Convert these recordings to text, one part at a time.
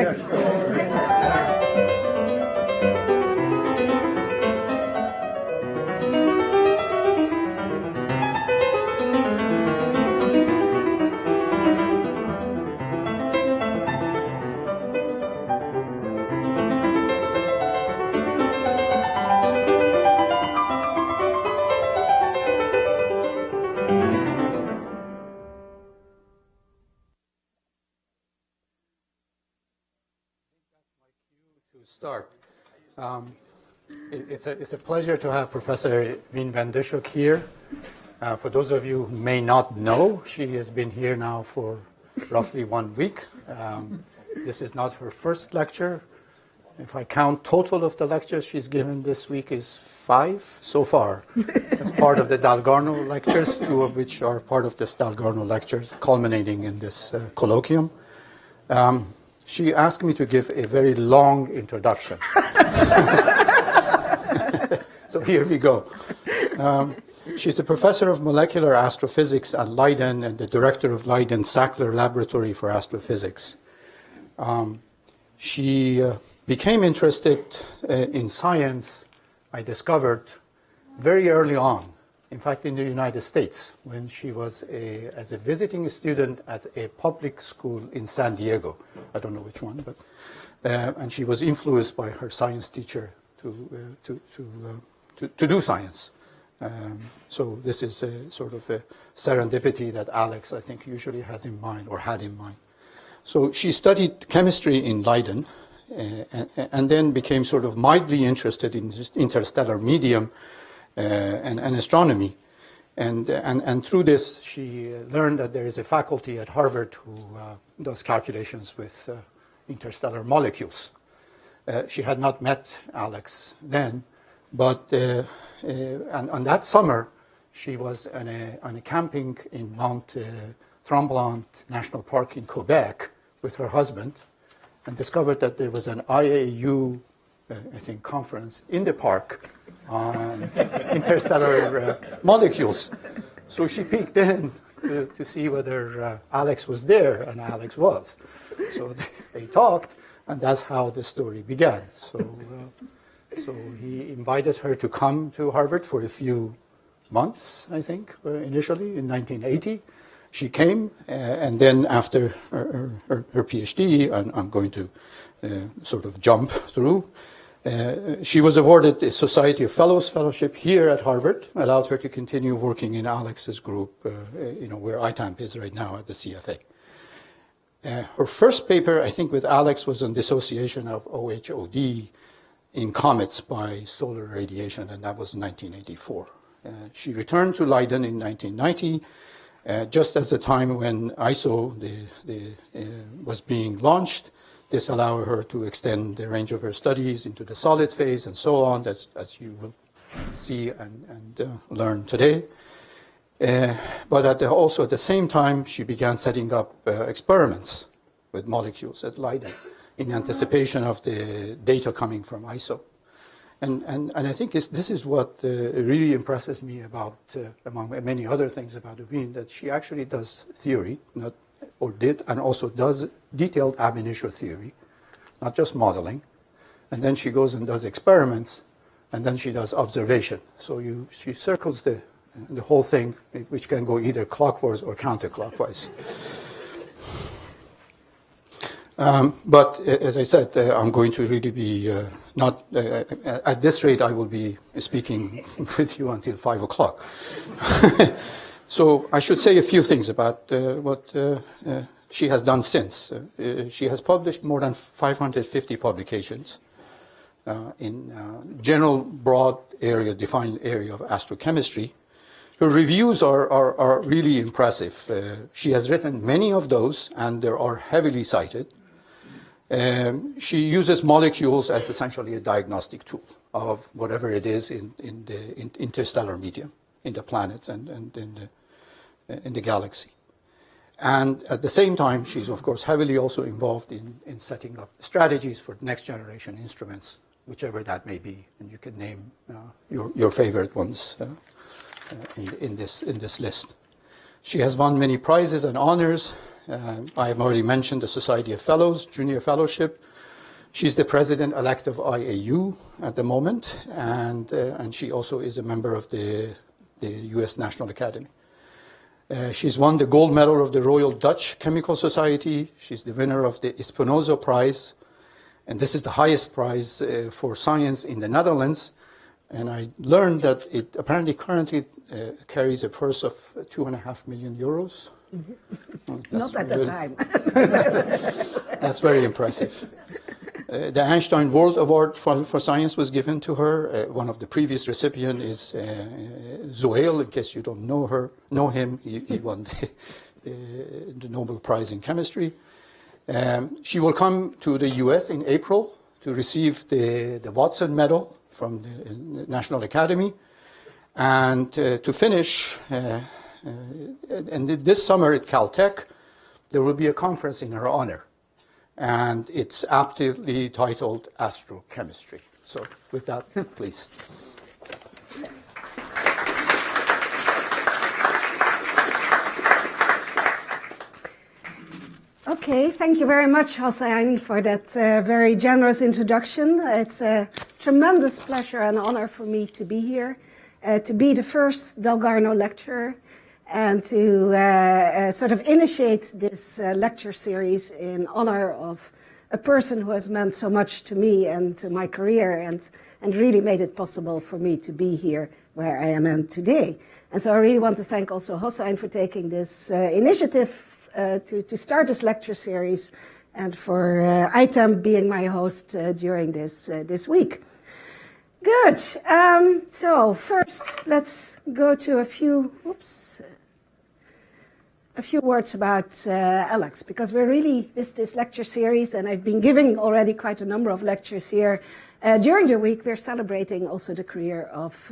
Thanks. Start. It's a pleasure to have Professor Ewine van Dishoeck here. For those of you who may not know, she has been here now for roughly 1 week. This is not her first lecture. If I count total of the lectures she's given this week is 5 so far as part of the Dalgarno lectures, 2 of which are part of this Dalgarno lectures, culminating in this colloquium. She asked me to give a very long introduction. So here we go. She's a professor of molecular astrophysics at Leiden and the director of Leiden Sackler Laboratory for Astrophysics. She became interested in science, I discovered, very early on. In fact, in the United States, when she was as a visiting student at a public school in San Diego. I don't know which one, but and she was influenced by her science teacher to do science. So this is a sort of a serendipity that Alex, I think, usually has in mind or had in mind. So she studied chemistry in Leiden and then became sort of mildly interested in interstellar medium and astronomy. And through this, she learned that there is a faculty at Harvard who does calculations with interstellar molecules. She had not met Alex then, but on that summer, she was on a camping in Mount Tremblant National Park in Quebec with her husband, and discovered that there was an IAU, I think, conference in the park on interstellar molecules. So she peeked in to see whether Alex was there, and Alex was. So they talked, and that's how the story began. So he invited her to come to Harvard for a few months, I think, initially in 1980. She came, and then after her PhD, and I'm going to sort of jump through, she was awarded the Society of Fellows Fellowship here at Harvard, allowed her to continue working in Alex's group, where ITAMP is right now at the CFA. Her first paper, I think, with Alex was on dissociation of OHOD in comets by solar radiation, and that was 1984. She returned to Leiden in 1990, just as the time when ISO was being launched. This allowed her to extend the range of her studies into the solid phase and so on, as you will see and learn today. But also at the same time, she began setting up experiments with molecules at Leiden in anticipation of the data coming from ISO. And I think this is what really impresses me about, among many other things about Ewine, that she actually does theory, and also does detailed ab initio theory, not just modeling. And then she goes and does experiments, and then she does observation. So she circles the whole thing, which can go either clockwise or counterclockwise. But as I said, I'm going to really be not, at this rate, I will be speaking with you until 5 o'clock. So I should say a few things about what she has done since. She has published more than 550 publications in general, broad area, defined area of astrochemistry. Her reviews are really impressive. She has written many of those, and they are heavily cited. She uses molecules as essentially a diagnostic tool of whatever it is in the interstellar medium, in the planets and in the galaxy. And at the same time, she's of course heavily also involved in setting up strategies for next generation instruments, whichever that may be, and you can name your favorite ones in this list. She has won many prizes and honors, I have already mentioned the Society of Fellows, Junior Fellowship. She's the president-elect of IAU at the moment, and she also is a member of the US National Academy. She's won the gold medal of the Royal Dutch Chemical Society. She's the winner of the Espinosa Prize, and this is the highest prize for science in the Netherlands. And I learned that it apparently currently carries a purse of 2.5 million euros. Not at the time. That's very impressive. The Einstein World Award for Science was given to her. One of the previous recipients is Zuhail. In case you don't know him, he won the Nobel Prize in Chemistry. She will come to the US in April to receive the Watson Medal from the National Academy. And to finish, and this summer at Caltech, there will be a conference in her honor. And it's aptly titled Astrochemistry. So with that, please. Okay, thank you very much, Hossein, for that very generous introduction. It's a tremendous pleasure and honor for me to be here, to be the first Dalgarno lecturer, and to sort of initiate this lecture series in honor of a person who has meant so much to me and to my career, and really made it possible for me to be here where I am today. And so I really want to thank also Hossein for taking this initiative to start this lecture series, and for ITEM being my host during this week. Good. So first, let's go to a few words about Alex, because we're really with this lecture series, and I've been giving already quite a number of lectures here. During the week, we're celebrating also the career of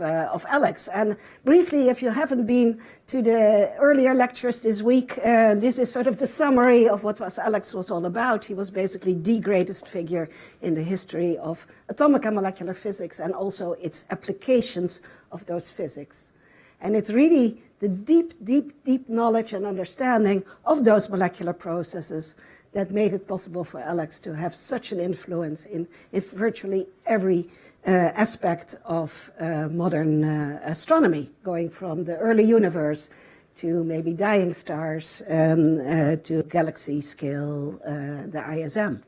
Alex. And briefly, if you haven't been to the earlier lectures this week, this is sort of the summary of what Alex was all about. He was basically the greatest figure in the history of atomic and molecular physics, and also its applications of those physics. And it's really the deep knowledge and understanding of those molecular processes that made it possible for Alex to have such an influence in virtually every aspect of modern astronomy, going from the early universe to maybe dying stars to galaxy scale, the ISM.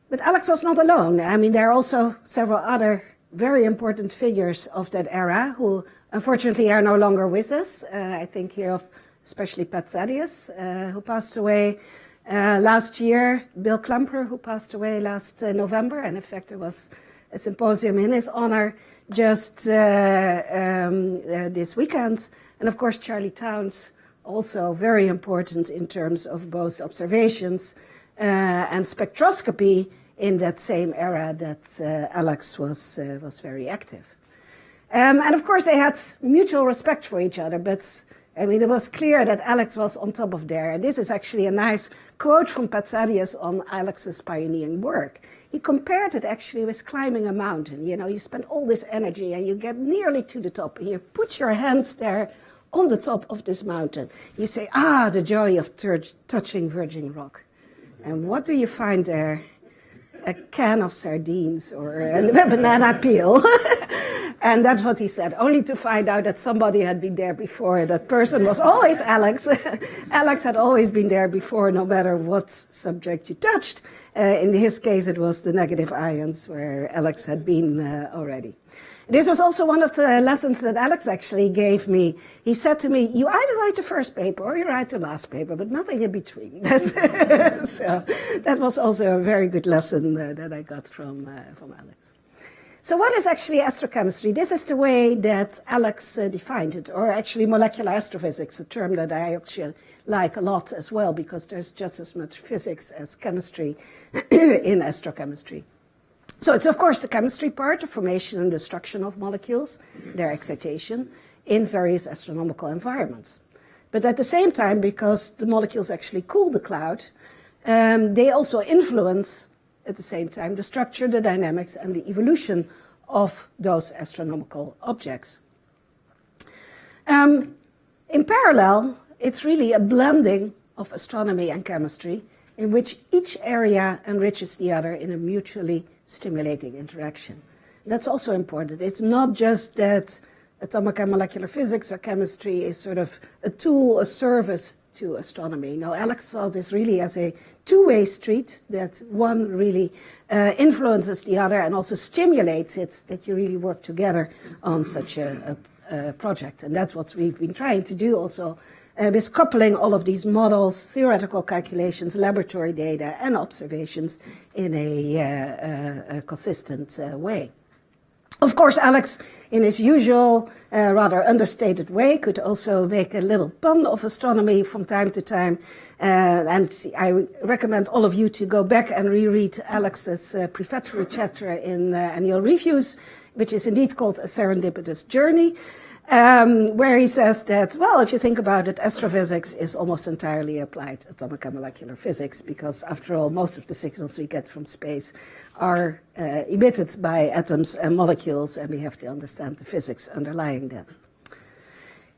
But Alex was not alone. I mean, there are also several other very important figures of that era who unfortunately are no longer with us. I think here of especially Pat Thaddeus, who passed away last year, Bill Klemper, who passed away last November, and in fact there was a symposium in his honor just this weekend. And of course Charlie Towns, also very important in terms of both observations and spectroscopy in that same era that Alex was very active. And of course they had mutual respect for each other, but I mean, it was clear that Alex was on top of there. And this is actually a nice quote from Pat Thaddeus on Alex's pioneering work. He compared it actually with climbing a mountain. You know, you spend all this energy and you get nearly to the top, and you put your hand there on the top of this mountain. You say, the joy of touching virgin rock. And what do you find there? A can of sardines or a banana peel. And that's what he said, only to find out that somebody had been there before. That person was always Alex. Alex had always been there before, no matter what subject you touched. In his case, it was the negative ions, where Alex had been already. This was also one of the lessons that Alex actually gave me. He said to me, you either write the first paper or you write the last paper, but nothing in between. So that was also a very good lesson that I got from Alex. So what is actually astrochemistry? This is the way that Alex defined it, or actually molecular astrophysics, a term that I actually like a lot as well, because there's just as much physics as chemistry in astrochemistry. So it's, of course, the chemistry part, the formation and destruction of molecules, their excitation, in various astronomical environments. But at the same time, because the molecules actually cool the cloud, they also influence, at the same time, the structure, the dynamics, and the evolution of those astronomical objects. In parallel, it's really a blending of astronomy and chemistry, in which each area enriches the other in a mutually stimulating interaction. That's also important. It's not just that atomic and molecular physics or chemistry is sort of a tool, a service to astronomy. No, Alex saw this really as a two-way street, that one really influences the other and also stimulates it, that you really work together on such a project. And that's what we've been trying to do also with coupling all of these models, theoretical calculations, laboratory data, and observations in a consistent way. Of course, Alex, in his usual, rather understated way, could also make a little pun of astronomy from time to time. And I recommend all of you to go back and reread Alex's prefatory chapter in Annual Reviews, which is indeed called A Serendipitous Journey, where he says that, well, if you think about it, astrophysics is almost entirely applied atomic and molecular physics, because after all, most of the signals we get from space are emitted by atoms and molecules, and we have to understand the physics underlying that.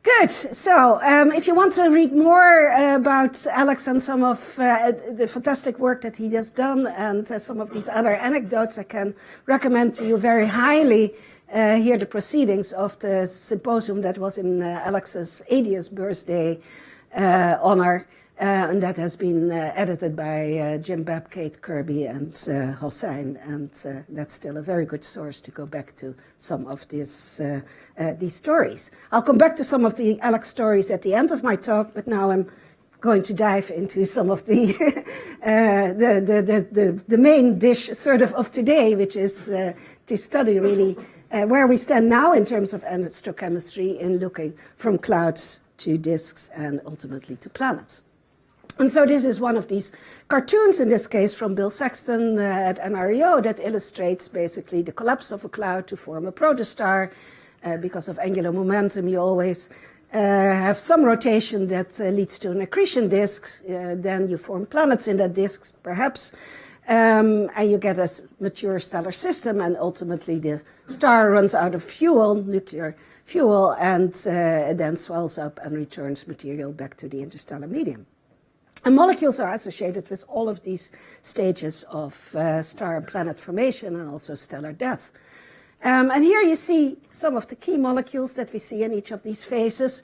Good. So if you want to read more about Alex and some of the fantastic work that he has done and some of these other anecdotes, I can recommend to you very highly here the proceedings of the symposium that was in Alex's 80th birthday honor. And that has been edited by Jim Babb, Kate Kirby, and Hossein. And that's still a very good source to go back to some of these stories. I'll come back to some of the Alex stories at the end of my talk, but now I'm going to dive into some of the the main dish sort of today, which is to study really where we stand now in terms of astrochemistry in looking from clouds to disks and ultimately to planets. And so this is one of these cartoons, in this case from Bill Sexton at NREO, that illustrates basically the collapse of a cloud to form a protostar. Because of angular momentum, you always have some rotation that leads to an accretion disk. Then you form planets in that disk, perhaps, and you get a mature stellar system, and ultimately the star runs out of fuel, nuclear fuel, and then swells up and returns material back to the interstellar medium. And molecules are associated with all of these stages of star and planet formation and also stellar death. And here you see some of the key molecules that we see in each of these phases.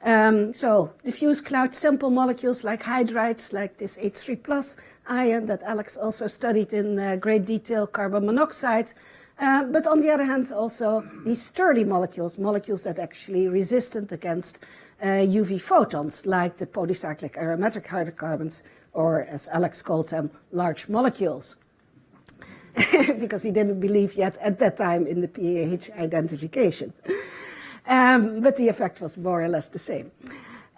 So diffuse cloud simple molecules like hydrides, like this H3+ ion that Alex also studied in great detail, carbon monoxide. But on the other hand, also these sturdy molecules, molecules that are actually resistant against UV photons, like the polycyclic aromatic hydrocarbons, or as Alex called them, large molecules. Because he didn't believe yet at that time in the pH identification. But the effect was more or less the same.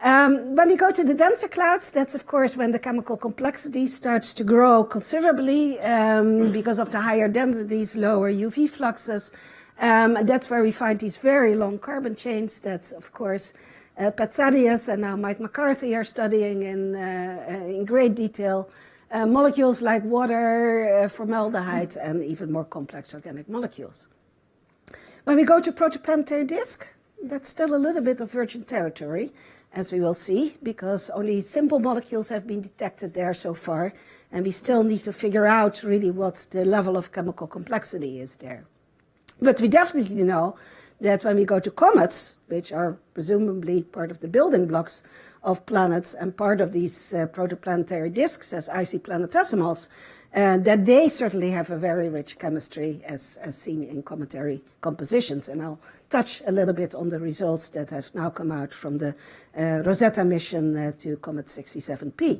When we go to the denser clouds, that's of course when the chemical complexity starts to grow considerably because of the higher densities, lower UV fluxes. That's where we find these very long carbon chains that, of course, Pat Thaddeus and now Mike McCarthy are studying in great detail. Molecules like water, formaldehyde, and even more complex organic molecules. When we go to protoplanetary disk, that's still a little bit of virgin territory, as we will see, because only simple molecules have been detected there so far, and we still need to figure out really what the level of chemical complexity is there. But we definitely know that when we go to comets, which are presumably part of the building blocks of planets and part of these protoplanetary disks as icy planetesimals, that they certainly have a very rich chemistry as seen in cometary compositions. And I'll touch a little bit on the results that have now come out from the Rosetta mission to Comet 67P.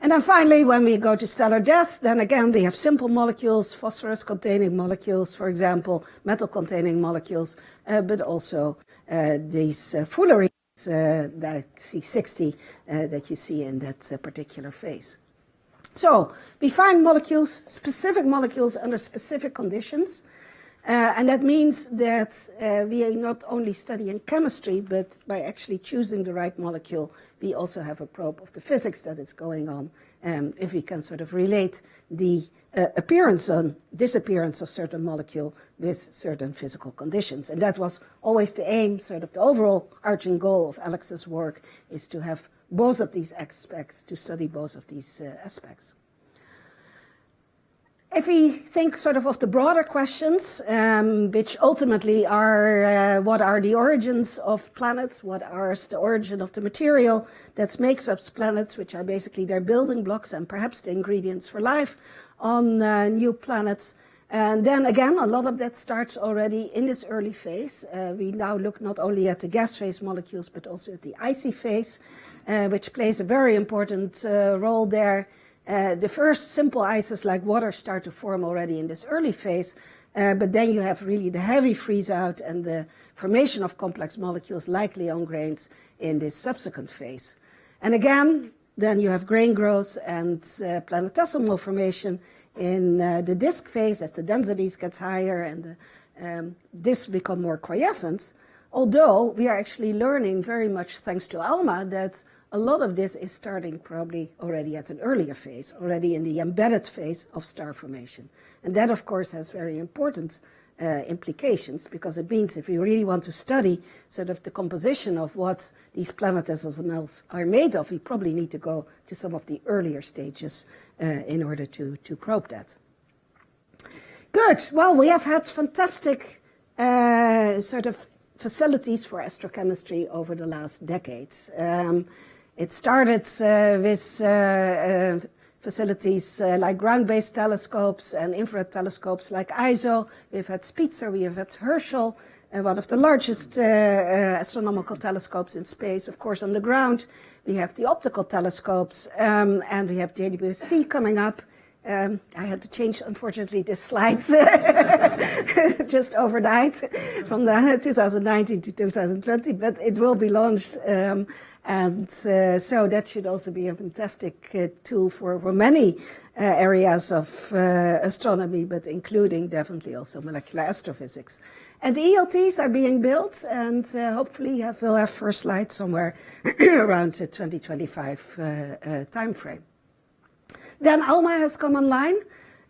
And then finally, when we go to stellar death, then again we have simple molecules, phosphorus-containing molecules, for example, metal-containing molecules, but also these fullerenes, like C60, that you see in that particular phase. So we find molecules, specific molecules under specific conditions, and that means that we are not only studying chemistry, but by actually choosing the right molecule, we also have a probe of the physics that is going on, if we can sort of relate the appearance and disappearance of certain molecule with certain physical conditions. And that was always the aim, sort of the overall arching goal of Alex's work, is to have both of these aspects, to study both of these aspects. If we think sort of the broader questions, which ultimately are what are the origins of planets, what is the origin of the material that makes up planets, which are basically their building blocks and perhaps the ingredients for life on new planets. And then again, a lot of that starts already in this early phase. We now look not only at the gas phase molecules, but also at the icy phase, which plays a very important role there. The first simple ices like water start to form already in this early phase, but then you have really the heavy freeze out and the formation of complex molecules like Lyon grains in this subsequent phase. And again, then you have grain growth and planetesimal formation in the disk phase as the densities get higher and the disks become more quiescent. Although we are actually learning very much thanks to ALMA that a lot of this is starting probably already at an earlier phase, already in the embedded phase of star formation. And that, of course, has very important implications, because it means if we really want to study sort of the composition of what these planetesimals are made of, we probably need to go to some of the earlier stages in order to probe that. Good. Well, we have had fantastic sort of facilities for astrochemistry over the last decades. It started with facilities like ground-based telescopes and infrared telescopes like ISO. We've had Spitzer, we have had Herschel, one of the largest astronomical telescopes in space. Of course, on the ground, we have the optical telescopes, and we have JWST coming up. I had to change, unfortunately, this slide just overnight from 2019 to 2020, but it will be launched. So that should also be a fantastic tool for many areas of astronomy, but including definitely also molecular astrophysics. And the ELTs are being built, and hopefully we'll have first light somewhere around the 2025 timeframe. Then ALMA has come online,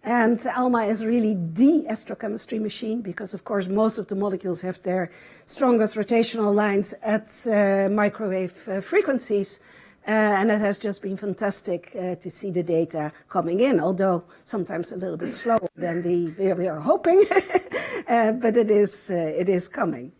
and ALMA is really the astrochemistry machine because, of course, most of the molecules have their strongest rotational lines at microwave frequencies, and it has just been fantastic to see the data coming in, although sometimes a little bit slower than we are hoping, but it is coming.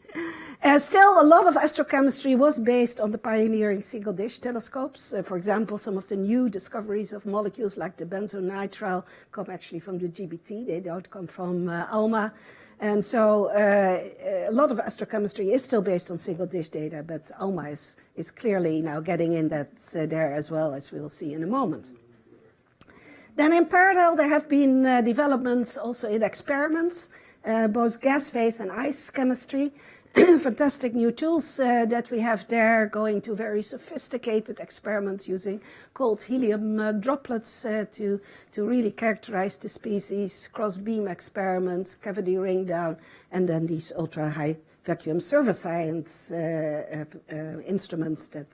Still, a lot of astrochemistry was based on the pioneering single-dish telescopes. For example, some of the new discoveries of molecules like the benzonitrile come actually from the GBT. They don't come from ALMA. And so a lot of astrochemistry is still based on single-dish data, but ALMA is clearly now getting in that there as well, as we'll see in a moment. Then in parallel, there have been developments also in experiments, both gas phase and ice chemistry. Fantastic new tools that we have there, going to very sophisticated experiments using cold helium droplets to really characterize the species, cross-beam experiments, cavity ring down, and then these ultra-high vacuum surface science instruments that,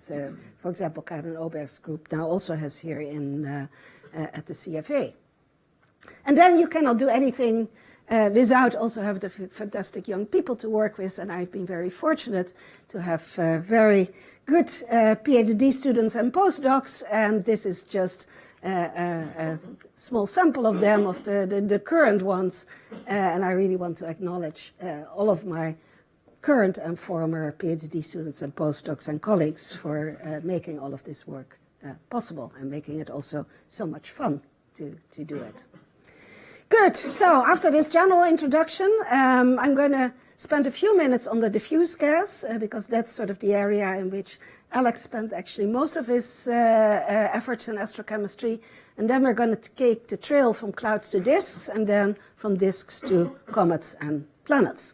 for example, Karen Oberg's group now also has here at the CFA. And then you cannot do anything without also have the fantastic young people to work with, and I've been very fortunate to have very good PhD students and postdocs, and this is just a small sample of them, of the current ones, and I really want to acknowledge all of my current and former PhD students and postdocs and colleagues for making all of this work possible and making it also so much fun to do it. Good. So after this general introduction, I'm going to spend a few minutes on the diffuse gas, because that's sort of the area in which Alex spent actually most of his efforts in astrochemistry. And then we're going to take the trail from clouds to disks, and then from disks to comets and planets.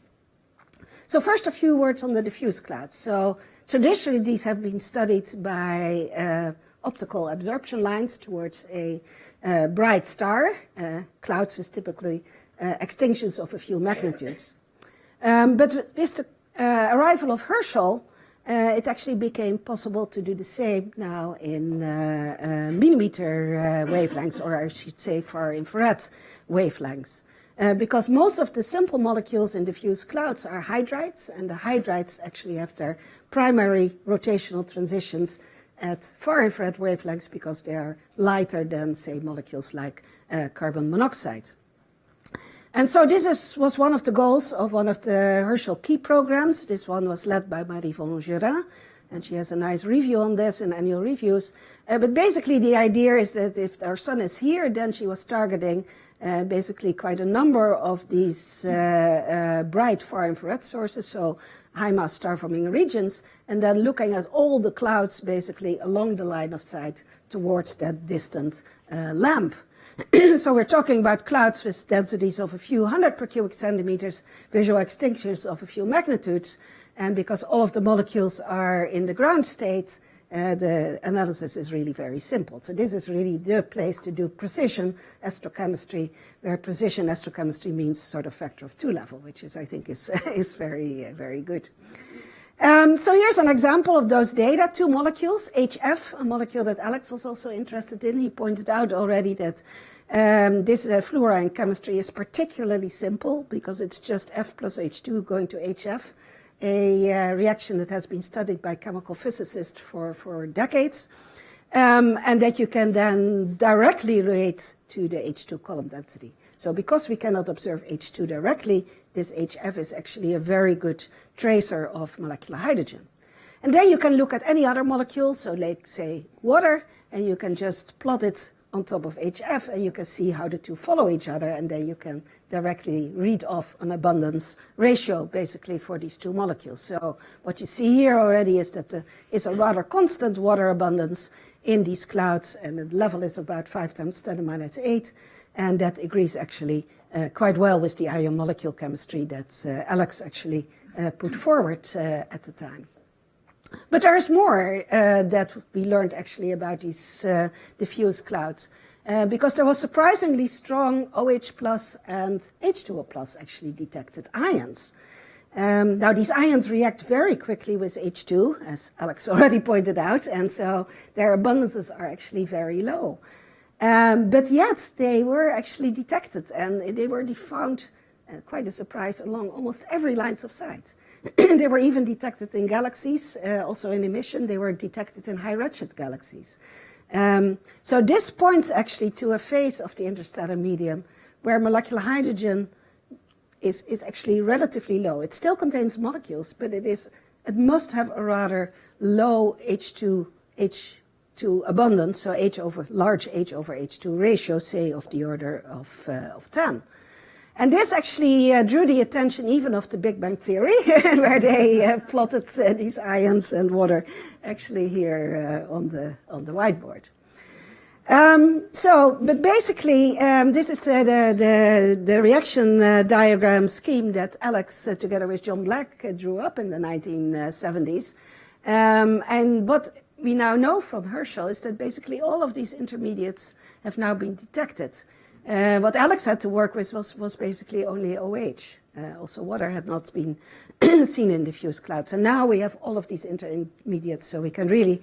So first, a few words on the diffuse clouds. So traditionally, these have been studied by optical absorption lines towards a bright star, clouds with typically extinctions of a few magnitudes. But with the arrival of Herschel, it actually became possible to do the same now in millimeter wavelengths, or I should say far infrared wavelengths. Because most of the simple molecules in diffuse clouds are hydrides, and the hydrides actually have their primary rotational transitions at far infrared wavelengths because they are lighter than, say, molecules like carbon monoxide. And so this was one of the goals of one of the Herschel Key programs. This one was led by Marie von Gerin, and she has a nice review on this in annual reviews. But basically the idea is that if our sun is here, then she was targeting basically quite a number of these bright far infrared sources, so high mass star forming regions, and then looking at all the clouds basically along the line of sight towards that distant lamp. So we're talking about clouds with densities of a few hundred per cubic centimeters, visual extinctions of a few magnitudes, and because all of the molecules are in the ground state, the analysis is really very simple. So this is really the place to do precision astrochemistry, where precision astrochemistry means sort of factor of 2 level, which is, I think, is very, very good. So here's an example of those data, 2 molecules, HF, a molecule that Alex was also interested in. He pointed out already that this fluorine chemistry is particularly simple because it's just F plus H2 going to HF, a reaction that has been studied by chemical physicists for decades, and that you can then directly relate to the H2 column density. So because we cannot observe H2 directly, this HF is actually a very good tracer of molecular hydrogen. And then you can look at any other molecule, so like, say, water, and you can just plot it on top of HF, and you can see how the two follow each other, and then you can directly read off an abundance ratio, basically, for these 2 molecules. So what you see here already is that there is a rather constant water abundance in these clouds, and the level is about 5 times 10 to the minus 8, and that agrees actually quite well with the ion molecule chemistry that Alex actually put forward at the time. But there's more that we learned actually about these diffuse clouds, because there was surprisingly strong OH plus and H2O plus actually detected ions. Now these ions react very quickly with H2, as Alex already pointed out, and so their abundances are actually very low. But yet they were actually detected, and they were found, quite a surprise, along almost every lines of sight. They were even detected in galaxies, also in emission. They were detected in high redshift galaxies. So this points actually to a phase of the interstellar medium where molecular hydrogen is actually relatively low. It still contains molecules, but it must have a rather low H2 abundance, so large H over H2 ratio, say of the order of 10. And this actually drew the attention even of the Big Bang Theory, where they plotted these ions and water actually here on the whiteboard. But basically, this is the reaction diagram scheme that Alex, together with John Black, drew up in the 1970s. And what we now know from Herschel is that basically all of these intermediates have now been detected. What Alex had to work with was basically only OH. Also water had not been seen in diffuse clouds. And now we have all of these intermediates, so we can really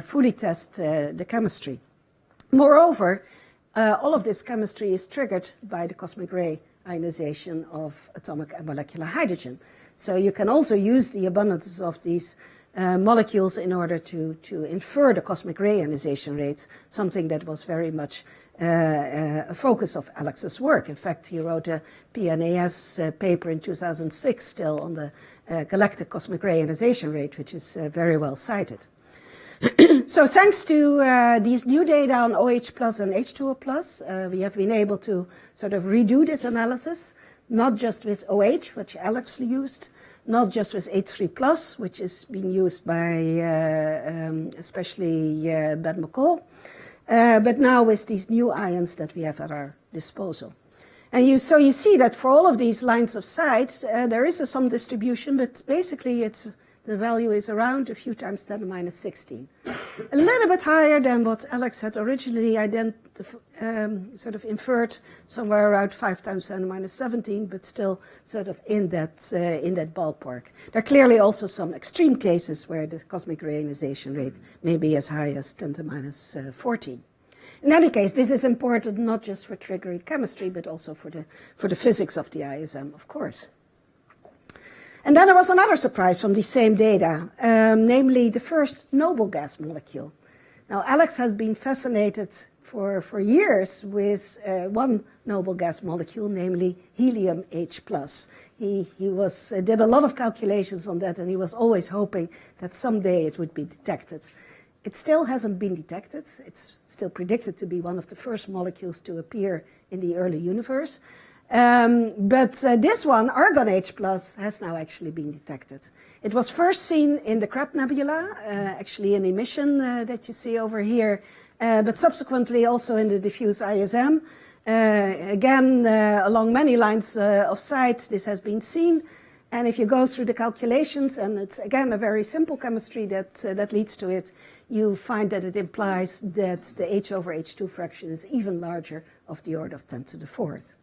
fully test the chemistry. Moreover, all of this chemistry is triggered by the cosmic ray ionization of atomic and molecular hydrogen. So you can also use the abundances of these molecules in order to infer the cosmic ray ionization rate, something that was very much a focus of Alex's work. In fact, he wrote a PNAS paper in 2006 still on the galactic cosmic ray ionization rate, which is very well cited. So thanks to these new data on OH plus and H2O plus, we have been able to sort of redo this analysis, not just with OH, which Alex used, not just with H3 plus, which is being used by especially Ben McCall, but now with these new ions that we have at our disposal. And so you see that for all of these lines of sight, there is some distribution, but basically the value is around a few times 10 to the minus 16. A little bit higher than what Alex had originally sort of inferred, somewhere around 5 times 10 to the minus 17, but still sort of in that ballpark. There are clearly also some extreme cases where the cosmic ray ionization rate may be as high as 10 to the minus 14. In any case, this is important not just for triggering chemistry, but also for the physics of the ISM, of course. And then there was another surprise from the same data, namely the first noble gas molecule. Now, Alex has been fascinated for years with one noble gas molecule, namely helium H+. He did a lot of calculations on that, and he was always hoping that someday it would be detected. It still hasn't been detected. It's still predicted to be one of the first molecules to appear in the early universe. But this one, argon H+, has now actually been detected. It was first seen in the Crab Nebula, actually an emission that you see over here, but subsequently also in the diffuse ISM. Again, along many lines of sight, this has been seen. And if you go through the calculations, and it's again a very simple chemistry that leads to it, you find that it implies that the H/H2 fraction is even larger, of the order of 10 to the fourth.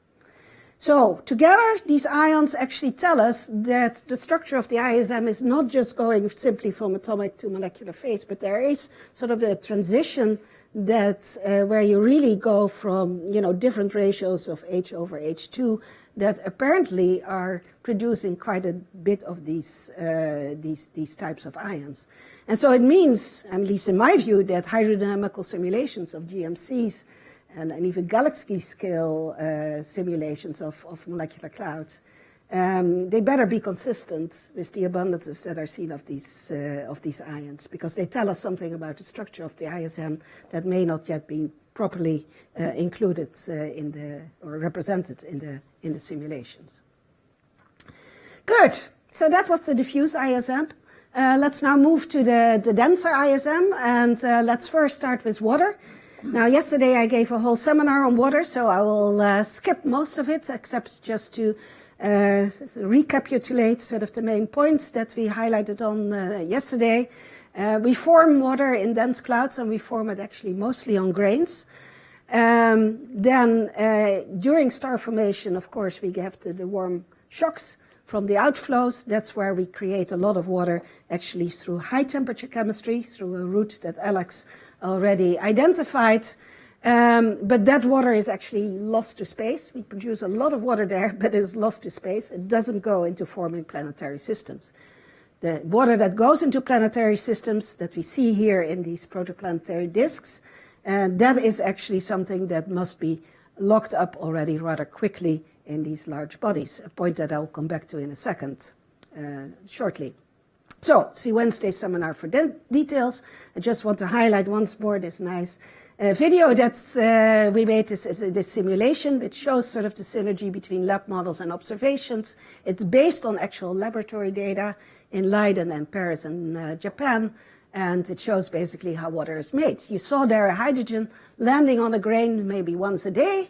So together, these ions actually tell us that the structure of the ISM is not just going simply from atomic to molecular phase, but there is sort of a transition that where you really go from different ratios of H/H2 that apparently are producing quite a bit of these types of ions. And so it means, at least in my view, that hydrodynamical simulations of GMCs and even galaxy scale simulations of molecular clouds, they better be consistent with the abundances that are seen of these ions, because they tell us something about the structure of the ISM that may not yet be properly included or represented in the simulations. Good. So that was the diffuse ISM. Let's now move to the denser ISM, and let's first start with water. Now, yesterday I gave a whole seminar on water, so I will skip most of it, except just to recapitulate sort of the main points that we highlighted on yesterday. We form water in dense clouds, and we form it actually mostly on grains. Then, during star formation, of course, we have the warm shocks from the outflows. That's where we create a lot of water, actually through high temperature chemistry, through a route that Alex already identified. But that water is actually lost to space. We produce a lot of water there, but it's lost to space. It doesn't go into forming planetary systems. The water that goes into planetary systems that we see here in these protoplanetary disks, that is actually something that must be locked up already rather quickly in these large bodies, a point that I'll come back to in a second, shortly. So, see Wednesday's seminar for details. I just want to highlight once more this nice video that we made, this simulation, which shows sort of the synergy between lab models and observations. It's based on actual laboratory data in Leiden and Paris and Japan, and it shows basically how water is made. You saw there a hydrogen landing on a grain maybe once a day,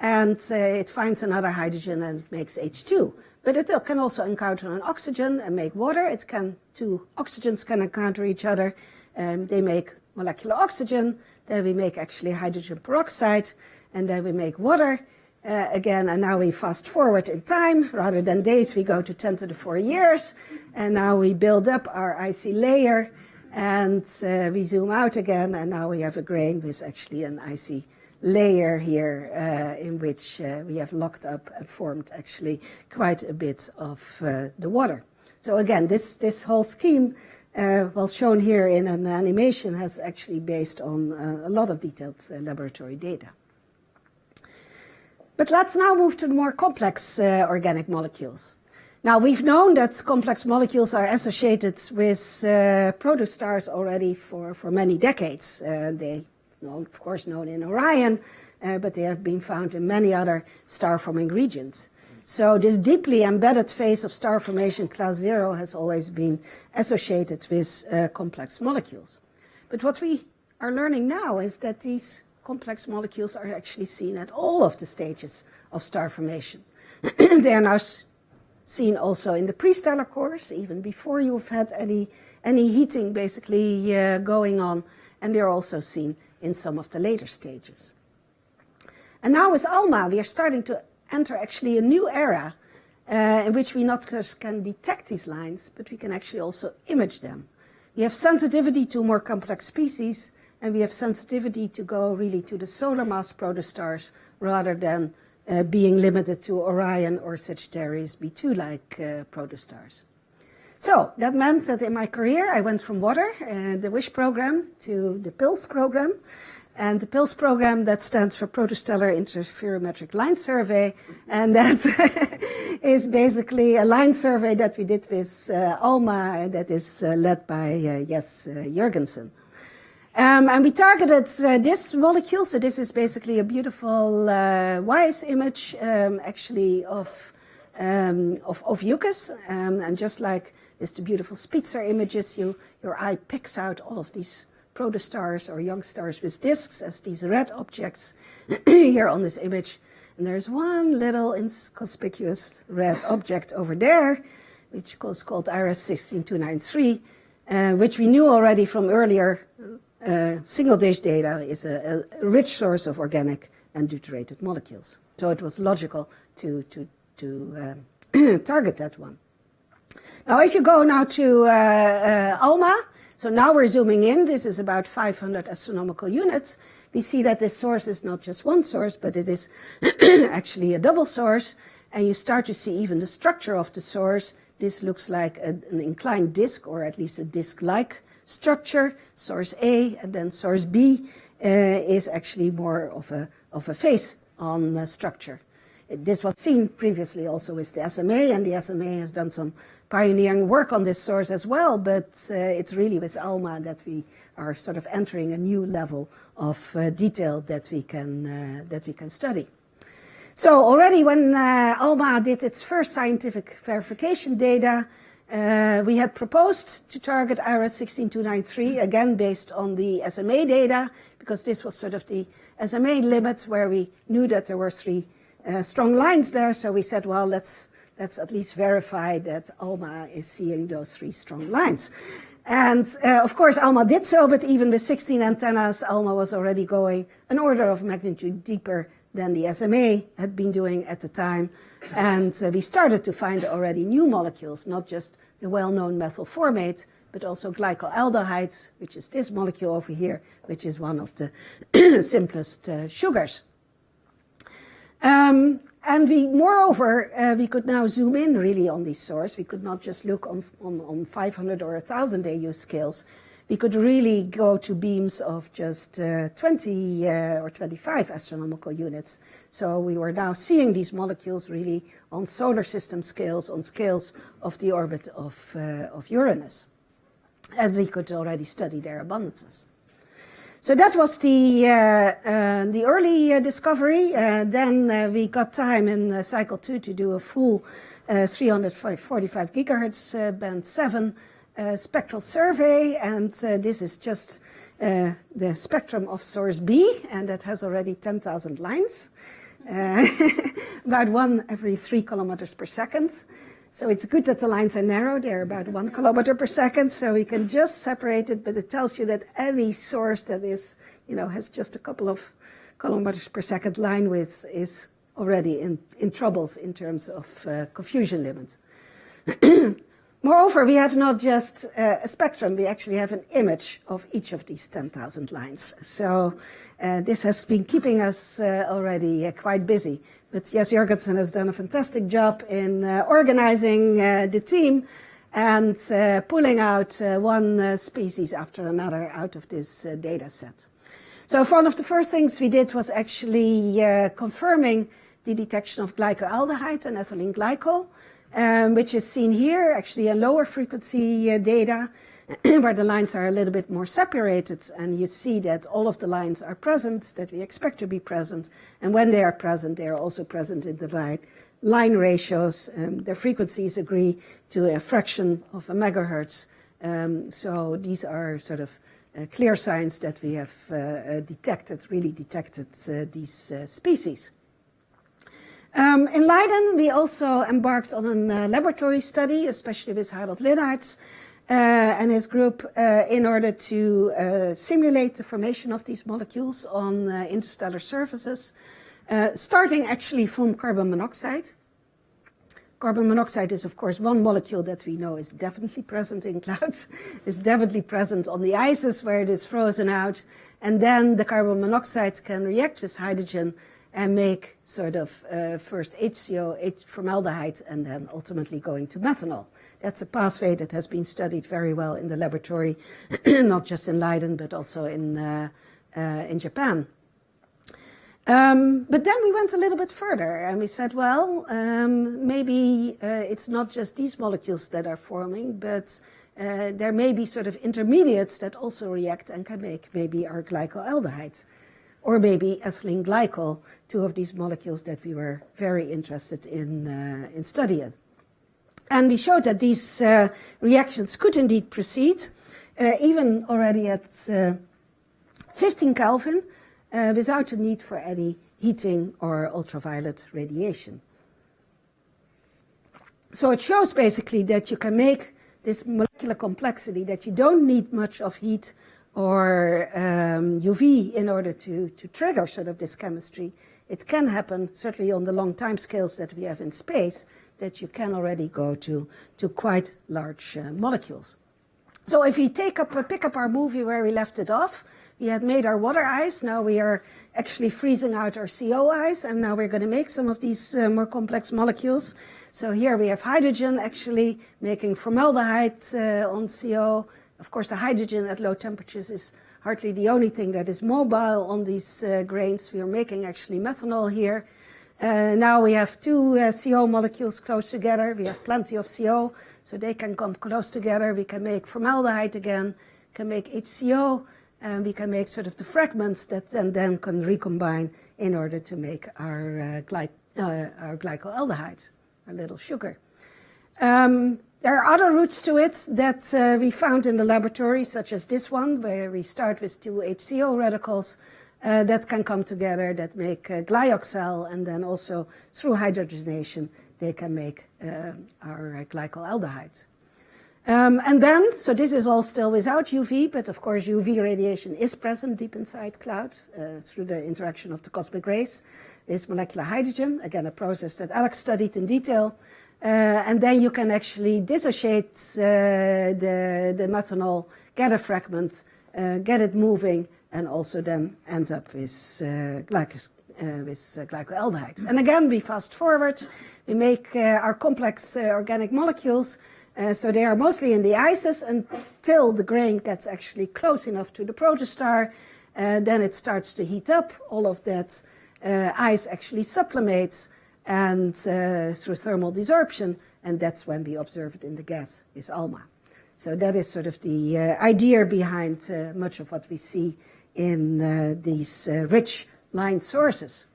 and it finds another hydrogen and makes H2. But it can also encounter an oxygen and make water. Two oxygens can encounter each other, they make molecular oxygen, then we make actually hydrogen peroxide, and then we make water again, and now we fast forward in time. Rather than days, we go to 10 to the 4 years, and now we build up our icy layer, and we zoom out again, and now we have a grain with actually an icy layer here in which we have locked up and formed actually quite a bit of the water. So again, this whole scheme, well shown here in an animation, has actually based on a lot of detailed laboratory data. But let's now move to the more complex organic molecules. Now, we've known that complex molecules are associated with protostars already for many decades. They of course known in Orion, but they have been found in many other star-forming regions. So this deeply embedded phase of star formation, class 0, has always been associated with complex molecules. But what we are learning now is that these complex molecules are actually seen at all of the stages of star formation. They are now seen also in the pre-stellar cores, even before you've had any heating basically going on, and they're also seen in some of the later stages. And now with ALMA, we are starting to enter actually a new era in which we not just can detect these lines, but we can actually also image them. We have sensitivity to more complex species, and we have sensitivity to go really to the solar mass protostars rather than being limited to Orion or Sagittarius B2-like protostars. So that meant that in my career I went from water, the WISH program, to the PILS program. And the PILS program, that stands for Protostellar Interferometric Line Survey. And that is basically a line survey that we did with ALMA, that is led by Jes Jurgensen. And we targeted this molecule. So this is basically a beautiful WISE image, actually, of mucus. And just like with the beautiful Spitzer images, your eye picks out all of these protostars or young stars with disks as these red objects here on this image. And there's one little inconspicuous red object over there, which was called IRS 16293, which we knew already from earlier single-dish data is a rich source of organic and deuterated molecules. So it was logical to target that one. Now, if you go now to ALMA, so now we're zooming in. This is about 500 astronomical units. We see that this source is not just one source, but it is actually a double source. And you start to see even the structure of the source. This looks like an inclined disk, or at least a disk-like structure. Source A, and then source B is actually more of a face-on structure. This was seen previously also with the SMA, and the SMA has done some pioneering work on this source as well, but it's really with ALMA that we are sort of entering a new level of detail that we can study. So already when ALMA did its first scientific verification data, we had proposed to target IRS 16293, again based on the SMA data, because this was sort of the SMA limit where we knew that there were three strong lines there. So we said, well, let's at least verify that ALMA is seeing those three strong lines. And of course, ALMA did so, but even with 16 antennas, ALMA was already going an order of magnitude deeper than the SMA had been doing at the time. And we started to find already new molecules, not just the well-known methyl formate, but also glycoaldehydes, which is this molecule over here, which is one of the simplest sugars. And moreover, we could now zoom in really on this source. We could not just look on 500 or 1,000 AU scales. We could really go to beams of just 20 or 25 astronomical units. So we were now seeing these molecules really on solar system scales, on scales of the orbit of Uranus. And we could already study their abundances. So that was the early discovery. Then we got time in cycle 2 to do a full 345 gigahertz band 7 spectral survey. And this is just the spectrum of source B, and that has already 10,000 lines, about one every 3 kilometers per second. So it's good that the lines are narrow. They're about 1 kilometer per second, so we can just separate it. But it tells you that any source that is, has just a couple of kilometers per second line width is already in troubles in terms of confusion limit. Moreover, we have not just a spectrum, we actually have an image of each of these 10,000 lines. So this has been keeping us already quite busy. But Jes Jurgensen has done a fantastic job in organizing the team and pulling out one species after another out of this data set. So one of the first things we did was actually confirming the detection of glycoaldehyde and ethylene glycol, which is seen here, actually a lower frequency data, where the lines are a little bit more separated, and you see that all of the lines are present, that we expect to be present, and when they are present, they are also present in the line ratios. Their frequencies agree to a fraction of a megahertz, so these are sort of clear signs that we have really detected these species. In Leiden, we also embarked on a laboratory study, especially with Harold Lidhards and his group, in order to simulate the formation of these molecules on interstellar surfaces, starting actually from carbon monoxide. Carbon monoxide is, of course, one molecule that we know is definitely present in clouds, is definitely present on the ices where it is frozen out, and then the carbon monoxide can react with hydrogen and make sort of first HCO, formaldehyde, and then ultimately going to methanol. That's a pathway that has been studied very well in the laboratory, not just in Leiden, but also in Japan. But then we went a little bit further and we said, well, maybe it's not just these molecules that are forming, but there may be sort of intermediates that also react and can make maybe our glycoaldehydes, or maybe ethylene glycol, two of these molecules that we were very interested in studying. And we showed that these reactions could indeed proceed, even already at 15 Kelvin, without the need for any heating or ultraviolet radiation. So it shows basically that you can make this molecular complexity, that you don't need much of heat or UV in order to trigger sort of this chemistry. It can happen, certainly on the long time scales that we have in space, that you can already go to quite large molecules. So if we pick up our movie where we left it off, we had made our water ice. Now we are actually freezing out our CO ice, and now we're going to make some of these more complex molecules. So here we have hydrogen actually making formaldehyde on CO. Of course, the hydrogen at low temperatures is hardly the only thing that is mobile on these grains. We are making actually methanol here. Now we have two CO molecules close together. We have plenty of CO, so they can come close together. We can make formaldehyde again, can make HCO, and we can make sort of the fragments that then can recombine in order to make our glycoaldehyde, our little sugar. There are other routes to it that we found in the laboratory, such as this one, where we start with two HCO radicals that can come together, that make glyoxal, and then also through hydrogenation, they can make our glycoaldehydes. And then, so this is all still without UV, but of course UV radiation is present deep inside clouds through the interaction of the cosmic rays with molecular hydrogen, again a process that Alex studied in detail. And then you can actually dissociate the methanol, get a fragment, get it moving, and also then end up with glycoaldehyde. And again, we fast forward, we make our complex organic molecules. So they are mostly in the ices until the grain gets actually close enough to the protostar. Then it starts to heat up. All of that ice actually sublimates and through thermal desorption, and that's when we observe it in the gas with ALMA. So that is sort of the idea behind much of what we see in these rich line sources.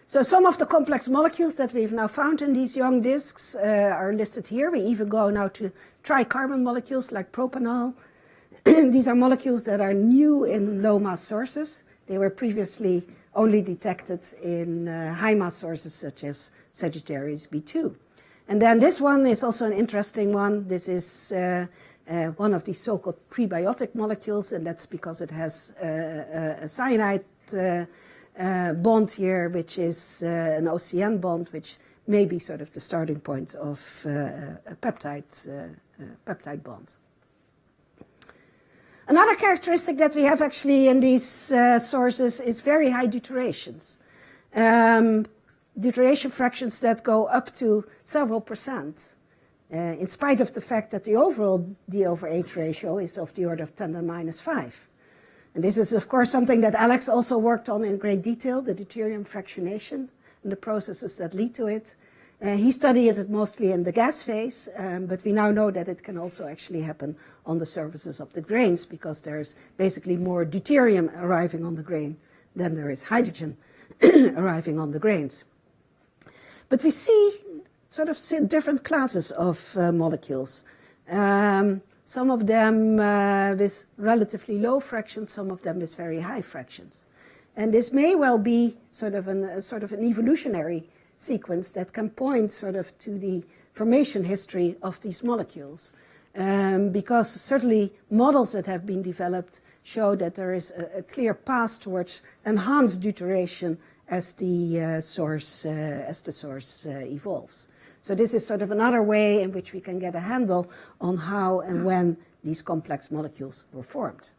So some of the complex molecules that we've now found in these young disks are listed here. We even go now to tricarbon molecules like propanol. These are molecules that are new in low mass sources. They were previously only detected in high mass sources such as Sagittarius B2. And then this one is also an interesting one. This is one of these so-called prebiotic molecules, and that's because it has a cyanide bond here, which is an OCN bond, which may be sort of the starting point of a peptide bond. Another characteristic that we have actually in these sources is very high deuterations. Deuteration fractions that go up to several percent, in spite of the fact that the overall D/H ratio is of the order of 10 to the minus 5. And this is, of course, something that Alex also worked on in great detail, the deuterium fractionation and the processes that lead to it. He studied it mostly in the gas phase, but we now know that it can also actually happen on the surfaces of the grains, because there's basically more deuterium arriving on the grain than there is hydrogen arriving on the grains. But we see sort of different classes of molecules. Some of them with relatively low fractions, some of them with very high fractions. And this may well be sort of an evolutionary sequence that can point sort of to the formation history of these molecules. Because certainly models that have been developed show that there is a clear path towards enhanced deuteration as the source evolves. So this is sort of another way in which we can get a handle on how and when these complex molecules were formed.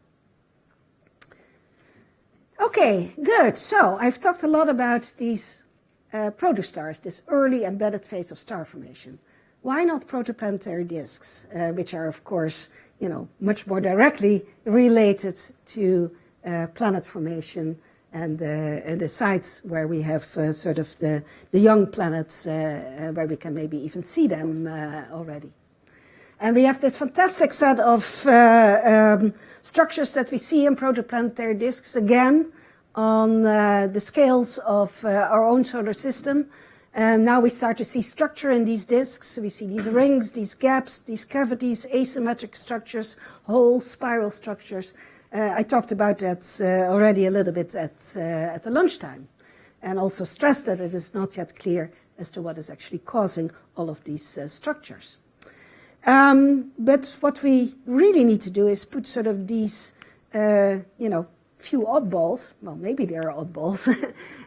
Okay, good. So I've talked a lot about these protostars, this early embedded phase of star formation. Why not protoplanetary disks, which are, of course, much more directly related to planet formation and the sites where we have sort of the young planets where we can maybe even see them already. And we have this fantastic set of structures that we see in protoplanetary disks, again, on the scales of our own solar system. And now we start to see structure in these disks. We see these rings, these gaps, these cavities, asymmetric structures, holes, spiral structures. I talked about that already a little bit at the lunchtime, and also stressed that it is not yet clear as to what is actually causing all of these structures. But what we really need to do is put sort of these, few oddballs, well, maybe they are oddballs,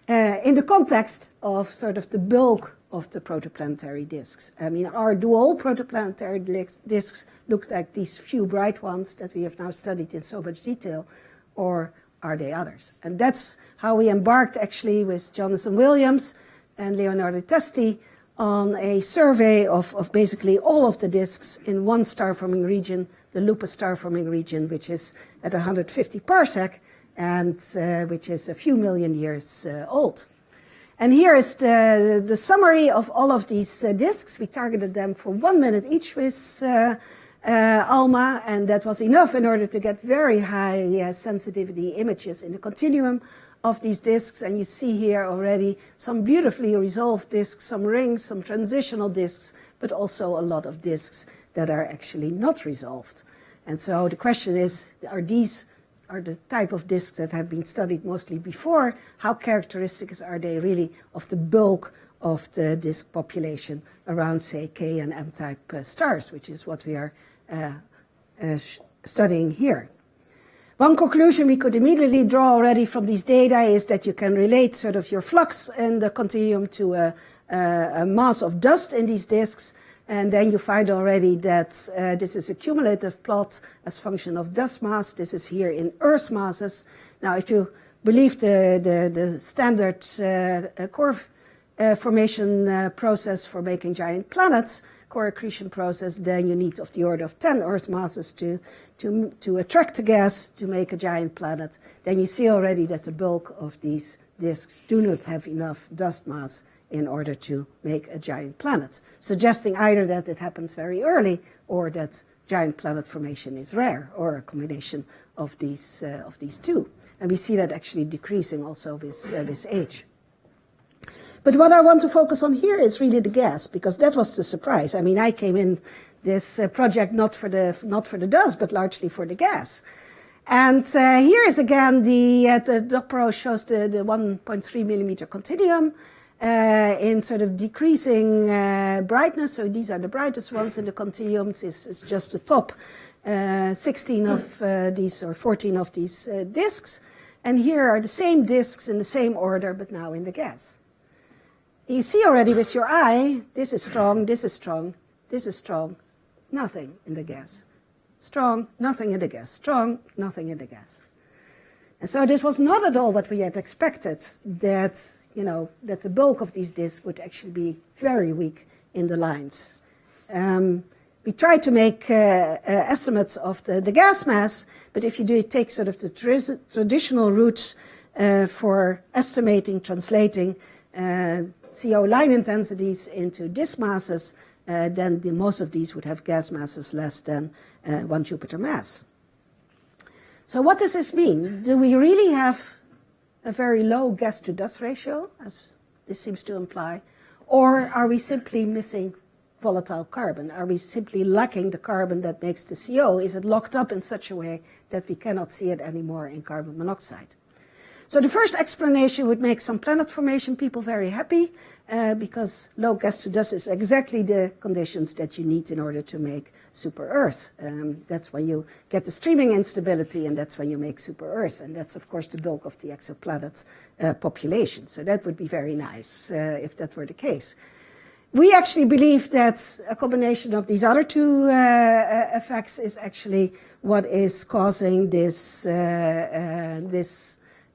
in the context of sort of the bulk of the protoplanetary disks. I mean, do all protoplanetary disks look like these few bright ones that we have now studied in so much detail, or are they others? And that's how we embarked actually with Jonathan Williams and Leonardo Testi on a survey of basically all of the disks in one star-forming region, the Lupus star-forming region, which is at 150 parsec, and which is a few million years old. And here is the summary of all of these disks. We targeted them for 1 minute each with ALMA, and that was enough in order to get very high sensitivity images in the continuum of these disks. And you see here already some beautifully resolved disks, some rings, some transitional disks, but also a lot of disks that are actually not resolved. And so the question is, are the type of disks that have been studied mostly before, how characteristic are they really of the bulk of the disk population around, say, K and M-type stars, which is what we are studying here. One conclusion we could immediately draw already from these data is that you can relate sort of your flux in the continuum to a mass of dust in these disks. And then you find already that this is a cumulative plot as function of dust mass. This is here in Earth masses. Now, if you believe the standard core formation process for making giant planets, core accretion process, then you need of the order of 10 Earth masses to attract the gas to make a giant planet. Then you see already that the bulk of these disks do not have enough dust mass in order to make a giant planet, suggesting either that it happens very early or that giant planet formation is rare, or a combination of these two. And we see that actually decreasing also with age. But what I want to focus on here is really the gas, because that was the surprise. I mean, I came in this project not for the dust, but largely for the gas. And here is again the dot row shows the 1.3 millimeter continuum. In sort of decreasing brightness, so these are the brightest ones in the continuums. This is just the top 16 of these or 14 of these disks. And here are the same disks in the same order, but now in the gas. You see already with your eye, this is strong, this is strong, this is strong, nothing in the gas. Strong, nothing in the gas. Strong, nothing in the gas. And so this was not at all what we had expected, that the bulk of these disks would actually be very weak in the lines. We tried to make estimates of the gas mass, but if you take sort of the traditional routes for estimating, translating CO line intensities into disk masses, then most of these would have gas masses less than 1 Jupiter mass. So what does this mean? Do we really have a very low gas-to-dust ratio, as this seems to imply, or are we simply missing volatile carbon? Are we simply lacking the carbon that makes the CO? Is it locked up in such a way that we cannot see it anymore in carbon monoxide? So the first explanation would make some planet formation people very happy, because low gas-to-dust is exactly the conditions that you need in order to make super-Earth. That's when you get the streaming instability, and that's when you make super-Earth. And that's, of course, the bulk of the exoplanet population. So that would be very nice if that were the case. We actually believe that a combination of these other two effects is actually what is causing this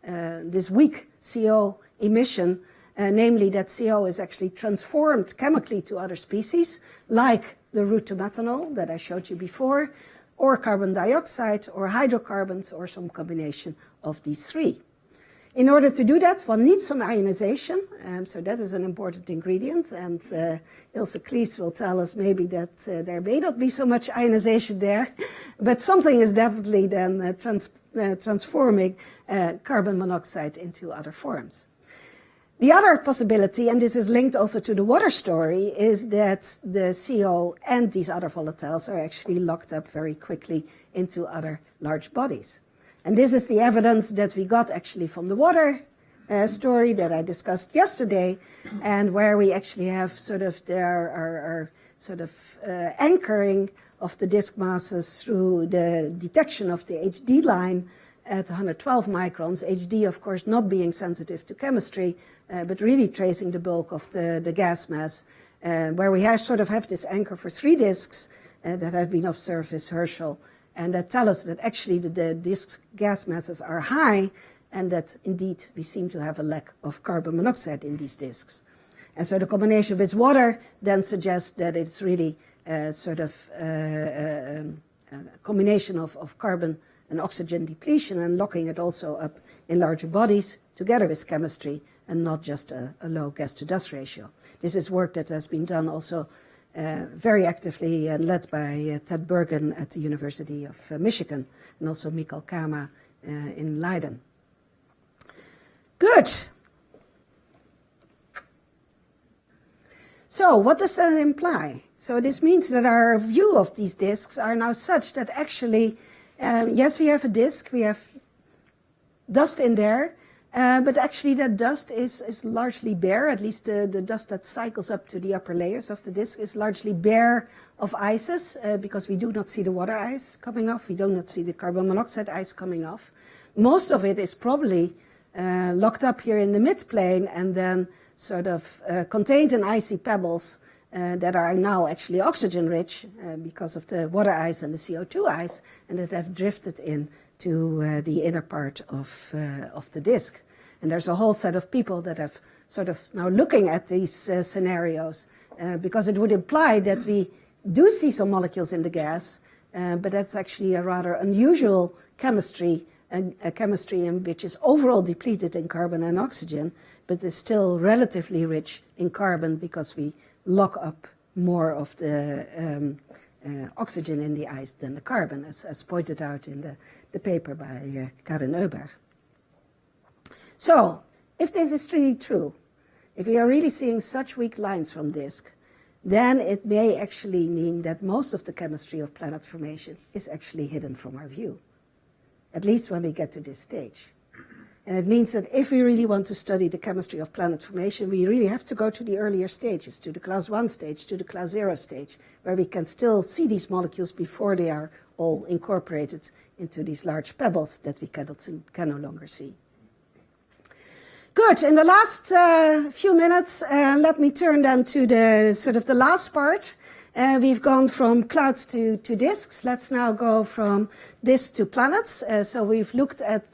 this weak CO emission, namely that CO is actually transformed chemically to other species, like the route to methanol that I showed you before, or carbon dioxide, or hydrocarbons, or some combination of these three. In order to do that, one needs some ionization, so that is an important ingredient, and Ilse Klies will tell us maybe that there may not be so much ionization there, but something is definitely then transforming carbon monoxide into other forms. The other possibility, and this is linked also to the water story, is that the CO and these other volatiles are actually locked up very quickly into other large bodies. And this is the evidence that we got actually from the water story that I discussed yesterday, and where we actually have sort of our sort of anchoring of the disk masses through the detection of the HD line at 112 microns. HD, of course, not being sensitive to chemistry, but really tracing the bulk of the gas mass, where we sort of have this anchor for 3 disks that have been observed with Herschel, and that tell us that actually the disk gas masses are high, and that indeed we seem to have a lack of carbon monoxide in these disks. And so the combination with water then suggests that it's really sort of a combination of carbon and oxygen depletion, and locking it also up in larger bodies together with chemistry, and not just a low gas-to-dust ratio. This is work that has been done also very actively and led by Ted Bergen at the University of Michigan, and also Mikkel Kama in Leiden. Good. So what does that imply? So this means that our view of these disks are now such that actually, yes, we have a disk, we have dust in there, but actually that dust is largely bare, at least the dust that cycles up to the upper layers of the disk is largely bare of ices, because we do not see the water ice coming off, we do not see the carbon monoxide ice coming off. Most of it is probably locked up here in the midplane, and then sort of contained in icy pebbles that are now actually oxygen rich because of the water ice and the CO2 ice, and that have drifted in to the inner part of the disk. And there's a whole set of people that have sort of now looking at these scenarios, because it would imply that we do see some molecules in the gas, but that's actually a rather unusual chemistry, a chemistry in which is overall depleted in carbon and oxygen, but is still relatively rich in carbon because we lock up more of the oxygen in the ice than the carbon, as pointed out in the paper by Karin Öberg. So, if this is really true, if we are really seeing such weak lines from disk, then it may actually mean that most of the chemistry of planet formation is actually hidden from our view, at least when we get to this stage. And it means that if we really want to study the chemistry of planet formation, we really have to go to the earlier stages, to the class 1 stage, to the class 0 stage, where we can still see these molecules before they are all incorporated into these large pebbles that we can no longer see. Good. In the last few minutes, let me turn then to the sort of the last part. We've gone from clouds to disks. Let's now go from disks to planets. So we've looked at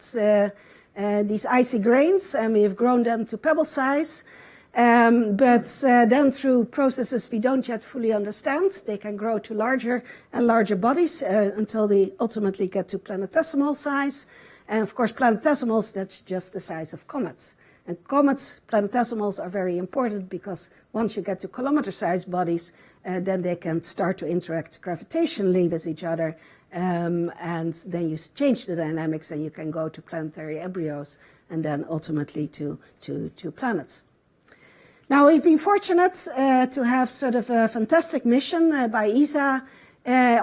these icy grains, and we've grown them to pebble size. But then through processes we don't yet fully understand, they can grow to larger and larger bodies until they ultimately get to planetesimal size. And of course, planetesimals, that's just the size of comets. And comets, planetesimals, are very important because once you get to kilometer-sized bodies, then they can start to interact gravitationally with each other. And then you change the dynamics and you can go to planetary embryos and then ultimately to planets. Now, we've been fortunate to have sort of a fantastic mission by ESA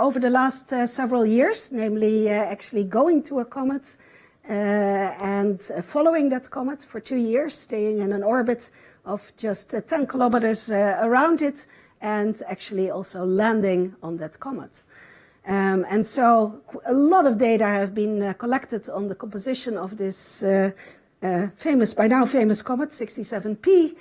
over the last several years, namely actually going to a comet and following that comet for 2 years, staying in an orbit of just 10 kilometers around it, and actually also landing on that comet. And so a lot of data have been collected on the composition of this by now famous comet, 67P,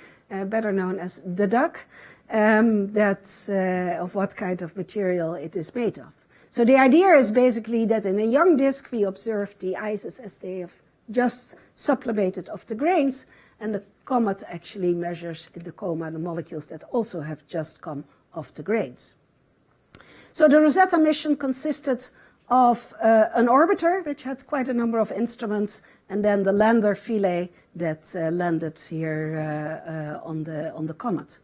better known as the duck, of what kind of material it is made of. So the idea is basically that in a young disk we observe the ices as they have just sublimated off the grains, and the comet actually measures in the coma the molecules that also have just come off the grains. So the Rosetta mission consisted of an orbiter, which had quite a number of instruments, and then the lander Philae that landed here on the comet.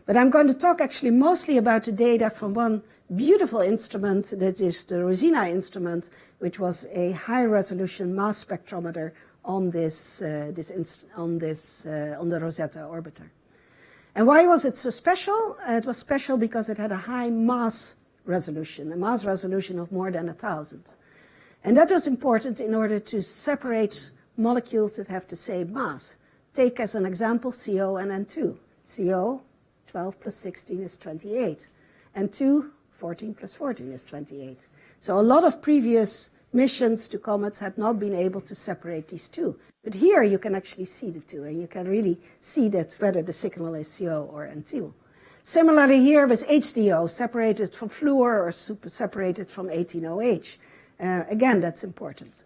But I'm going to talk actually mostly about the data from one beautiful instrument, that is the Rosina instrument, which was a high-resolution mass spectrometer on the Rosetta orbiter. And why was it so special? It was special because it had a high mass resolution, a mass resolution of more than 1,000. And that was important in order to separate molecules that have the same mass. Take as an example CO and N2. CO, 12 plus 16 is 28. N2, 14 plus 14 is 28. So a lot of previous missions to comets had not been able to separate these two. But here you can actually see the two, and you can really see that whether the signal is CO or N2. Similarly here with HDO, separated from fluor or separated from 18OH. Again, that's important.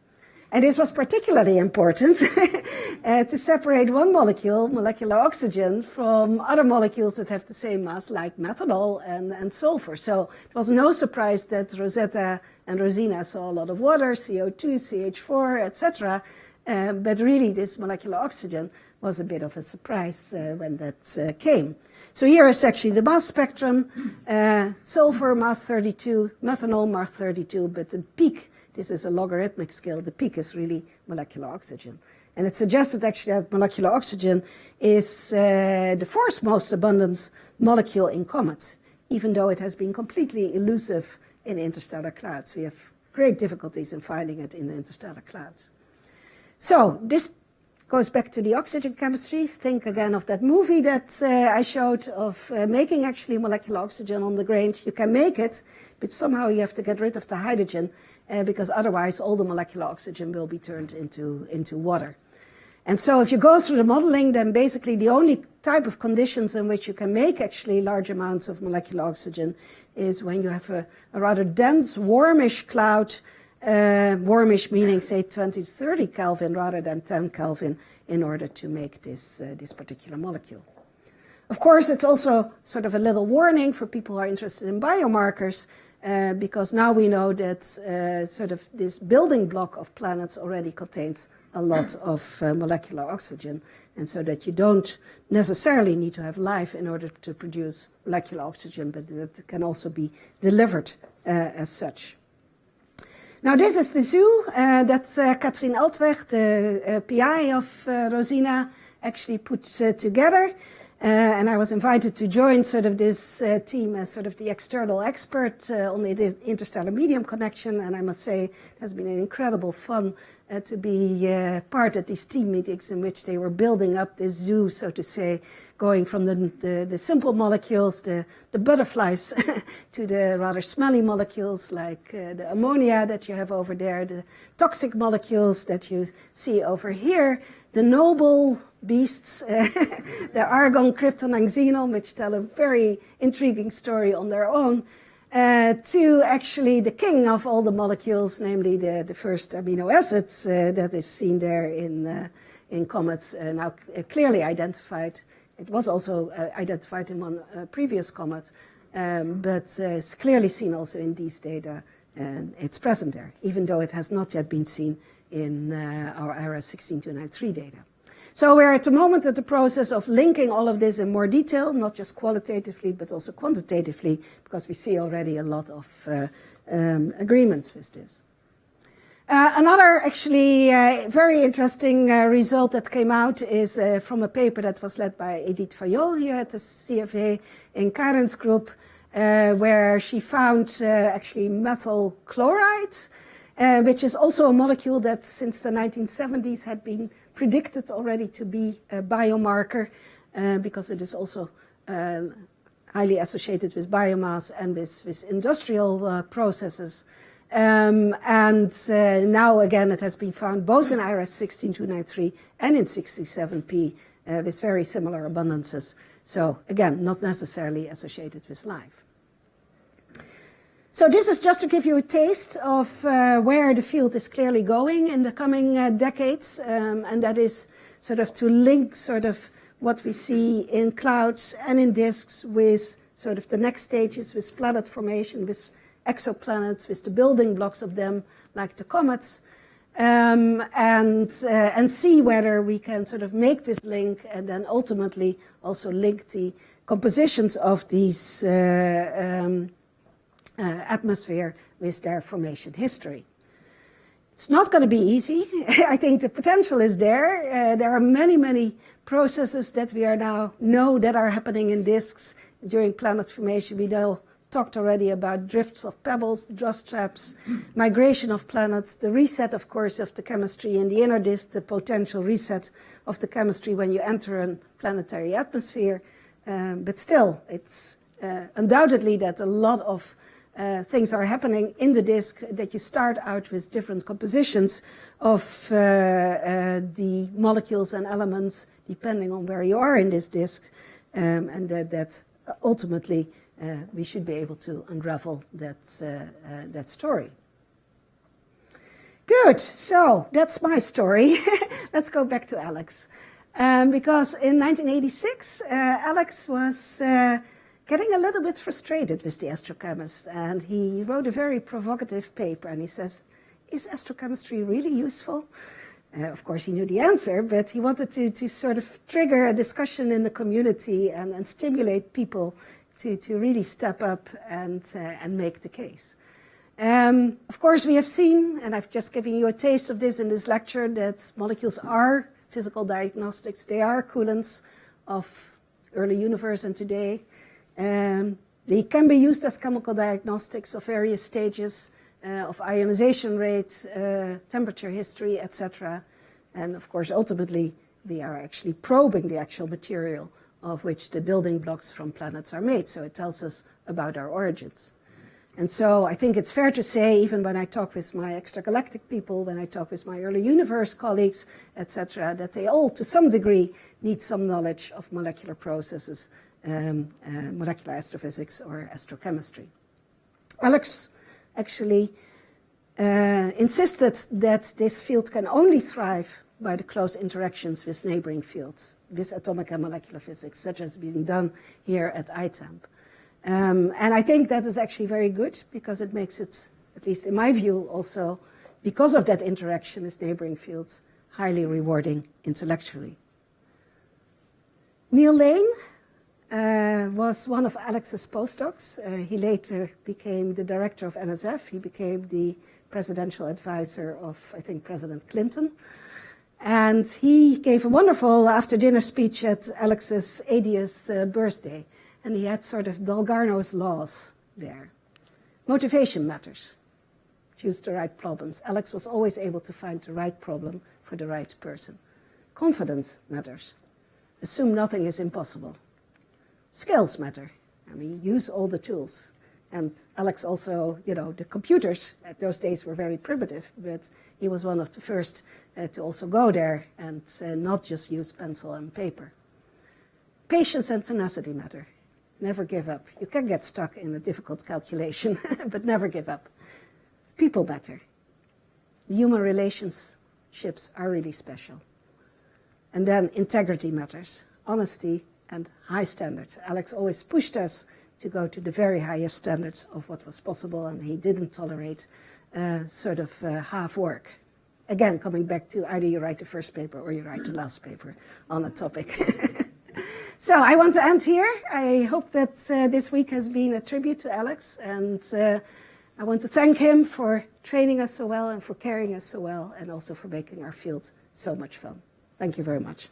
And this was particularly important to separate one molecule, molecular oxygen, from other molecules that have the same mass, like methanol and sulfur. So it was no surprise that Rosetta and Rosina saw a lot of water, CO2, CH4, etc. But really, this molecular oxygen was a bit of a surprise when that came. So here is actually the mass spectrum. Sulfur, mass 32, methanol, mass 32, but the peak, this is a logarithmic scale, the peak is really molecular oxygen. And it suggested actually that molecular oxygen is the fourth most abundant molecule in comets, even though it has been completely elusive in interstellar clouds. We have great difficulties in finding it in the interstellar clouds. So this goes back to the oxygen chemistry. Think again of that movie that I showed of making actually molecular oxygen on the grains. You can make it, but somehow you have to get rid of the hydrogen because otherwise all the molecular oxygen will be turned into water. And so if you go through the modeling, then basically the only type of conditions in which you can make actually large amounts of molecular oxygen is when you have a rather dense, warmish cloud, warmish meaning say 20 to 30 Kelvin rather than 10 Kelvin in order to make this particular molecule. Of course, it's also sort of a little warning for people who are interested in biomarkers because now we know that sort of this building block of planets already contains a lot of molecular oxygen, and so that you don't necessarily need to have life in order to produce molecular oxygen, but that can also be delivered as such. Now this is the zoo that Katrien Altweg, the PI of Rosina, actually put together. And I was invited to join sort of this team as sort of the external expert on the interstellar medium connection. And I must say it has been an incredible fun to be part of these team meetings in which they were building up this zoo, so to say, going from the simple molecules, the butterflies, to the rather smelly molecules like the ammonia that you have over there, the toxic molecules that you see over here, the noble beasts, the argon, krypton, and xenon, which tell a very intriguing story on their own, to actually the king of all the molecules, namely the first amino acids that is seen there in comets, now clearly identified. It was also identified in one previous comet, but it's clearly seen also in these data, and it's present there, even though it has not yet been seen in our ARA 16293 data. So we're at the moment at the process of linking all of this in more detail, not just qualitatively, but also quantitatively, because we see already a lot of agreements with this. Another actually very interesting result that came out is from a paper that was led by Edith Fayol here at the CFA in Karen's group, where she found actually methyl chloride, which is also a molecule that since the 1970s had been predicted already to be a biomarker because it is also highly associated with biomass and with industrial processes. And now again it has been found both in IRS 16293 and in 67P with very similar abundances. So again, not necessarily associated with life. So this is just to give you a taste of where the field is clearly going in the coming decades, and that is sort of to link sort of what we see in clouds and in disks with sort of the next stages, with planet formation, with exoplanets, with the building blocks of them, like the comets, and see whether we can sort of make this link and then ultimately also link the compositions of these atmosphere with their formation history. It's not going to be easy. I think the potential is there. There are many, many processes that we are now know that are happening in disks during planet formation. We talked already about drifts of pebbles, dust traps, migration of planets, the reset, of course, of the chemistry in the inner disk, the potential reset of the chemistry when you enter a planetary atmosphere. But still, it's undoubtedly that a lot of things are happening in the disk, that you start out with different compositions of the molecules and elements depending on where you are in this disk, and that ultimately we should be able to unravel that story. Good, so that's my story. Let's go back to Alex. Because in 1986, Alex was getting a little bit frustrated with the astrochemist, and he wrote a very provocative paper, and he says, is astrochemistry really useful? Of course, he knew the answer, but he wanted to sort of trigger a discussion in the community and stimulate people to really step up and make the case. Of course, we have seen, and I've just given you a taste of this in this lecture, that molecules are physical diagnostics. They are coolants of early universe and today. They can be used as chemical diagnostics of various stages of ionization rate, temperature history, etc. And of course, ultimately, we are actually probing the actual material of which the building blocks from planets are made. So it tells us about our origins. And so I think it's fair to say, even when I talk with my extragalactic people, when I talk with my early universe colleagues, etc., that they all, to some degree, need some knowledge of molecular processes, molecular astrophysics or astrochemistry. Alex actually insisted that this field can only thrive by the close interactions with neighboring fields, with atomic and molecular physics, such as being done here at ITAMP. And I think that is actually very good, because it makes it, at least in my view, also, because of that interaction with neighboring fields, highly rewarding intellectually. Neil Lane was one of Alex's postdocs. He later became the director of NSF. He became the presidential advisor of, I think, President Clinton. And he gave a wonderful after-dinner speech at Alex's 80th birthday. And he had sort of Dalgarno's laws there. Motivation matters. Choose the right problems. Alex was always able to find the right problem for the right person. Confidence matters. Assume nothing is impossible. Skills matter. I mean, use all the tools. And Alex also, you know, the computers at those days were very primitive, but he was one of the first to also go there and not just use pencil and paper. Patience and tenacity matter. Never give up. You can get stuck in a difficult calculation, but never give up. People matter. The human relationships are really special. And then integrity matters. Honesty and high standards. Alex always pushed us to go to the very highest standards of what was possible, and he didn't tolerate sort of half work. Again, coming back to either you write the first paper or you write the last paper on a topic. So I want to end here. I hope that this week has been a tribute to Alex, and I want to thank him for training us so well and for carrying us so well, and also for making our field so much fun. Thank you very much.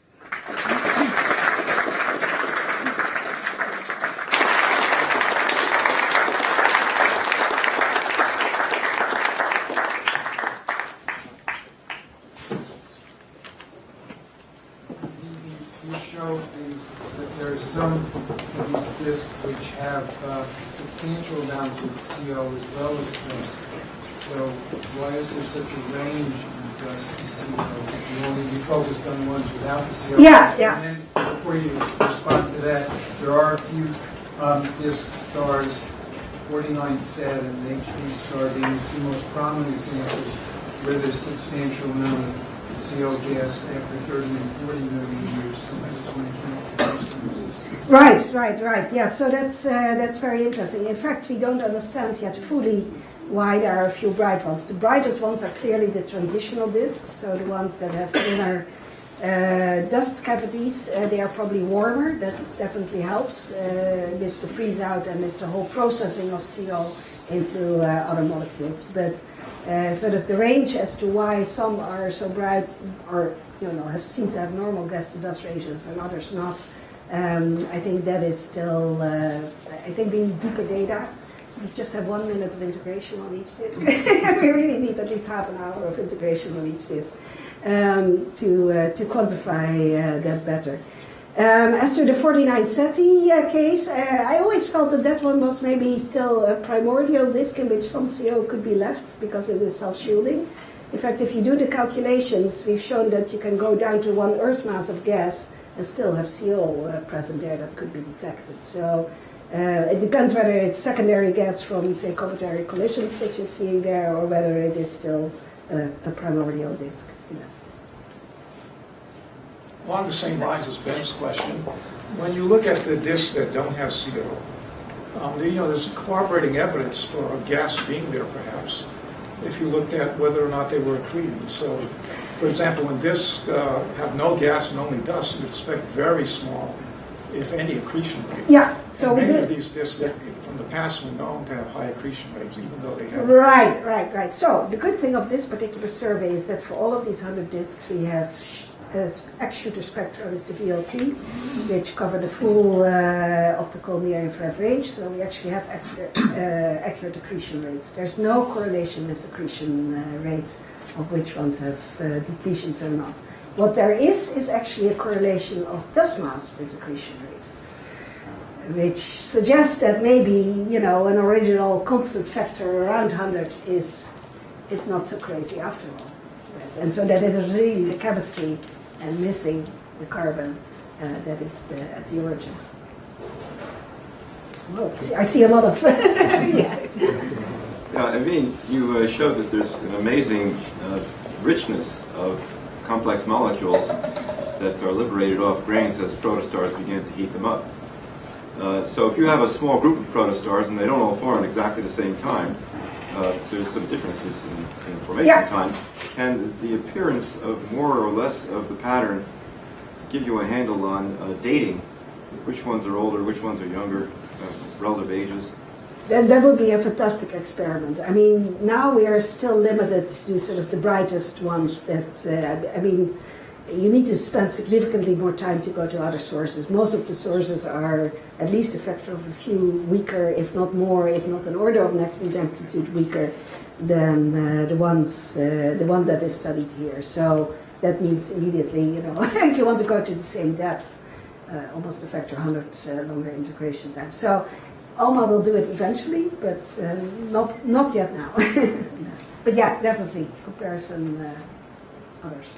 Substantial amounts of CO as well as dust. So why is there such a range in dust to CO? You only be focused on ones without the CO. Yeah. And then before you respond to that, there are a few disk stars 49 Set and H3 star being the two most prominent examples where there's substantial amount of CO gas after 30 and 40 million years. So I just want to count those from the system. Right. Yeah, so that's very interesting. In fact, we don't understand yet fully why there are a few bright ones. The brightest ones are clearly the transitional disks, so the ones that have inner dust cavities. They are probably warmer. That definitely helps with the freeze out and with the whole processing of CO into other molecules. But sort of the range as to why some are so bright or have seem to have normal gas to dust ratios and others not. I think that is still. I think we need deeper data. We just have 1 minute of integration on each disk. We really need at least half an hour of integration on each disk to quantify that better. As to the 49 Ceti case, I always felt that one was maybe still a primordial disk in which some CO could be left because it is self-shielding. In fact, if you do the calculations, we've shown that you can go down to 1 Earth mass of gas and still have CO present there that could be detected. So it depends whether it's secondary gas from, say, cometary collisions that you're seeing there, or whether it is still a primordial disk. Yeah. Along the same lines as Ben's question, when you look at the disks that don't have CO, there's corroborating evidence for a gas being there, perhaps, if you looked at whether or not they were accreting. So, for example, when disks have no gas and only dust, you expect very small, if any, accretion rate. Yeah, so and we do. Many of these disks that from the past were known to have high accretion rates, even though they have. Right. So the good thing of this particular survey is that for all of these 100 disks, we have X-shooter spectra is the VLT, which cover the full optical near-infrared range. So we actually have accurate accretion rates. There's no correlation with accretion rates of which ones have depletions or not. What there is actually a correlation of dust mass with accretion rate, which suggests that maybe an original constant factor around 100 is not so crazy after all. Right? And so that it is really the chemistry and missing the carbon that is at the origin. Oh, I see a lot of yeah. Yeah, I mean, you showed that there's an amazing richness of complex molecules that are liberated off grains as protostars begin to heat them up. So if you have a small group of protostars and they don't all form at exactly the same time, there's some differences in formation time. Can the appearance of more or less of the pattern give you a handle on dating? Which ones are older, which ones are younger, relative ages? That would be a fantastic experiment. I mean, now we are still limited to sort of the brightest ones that, you need to spend significantly more time to go to other sources. Most of the sources are at least a factor of a few weaker, if not more, if not an order of magnitude weaker than the one that is studied here. So that means immediately, if you want to go to the same depth, almost a factor 100 longer integration time. So ALMA will do it eventually, but not yet now. But yeah, definitely comparison others.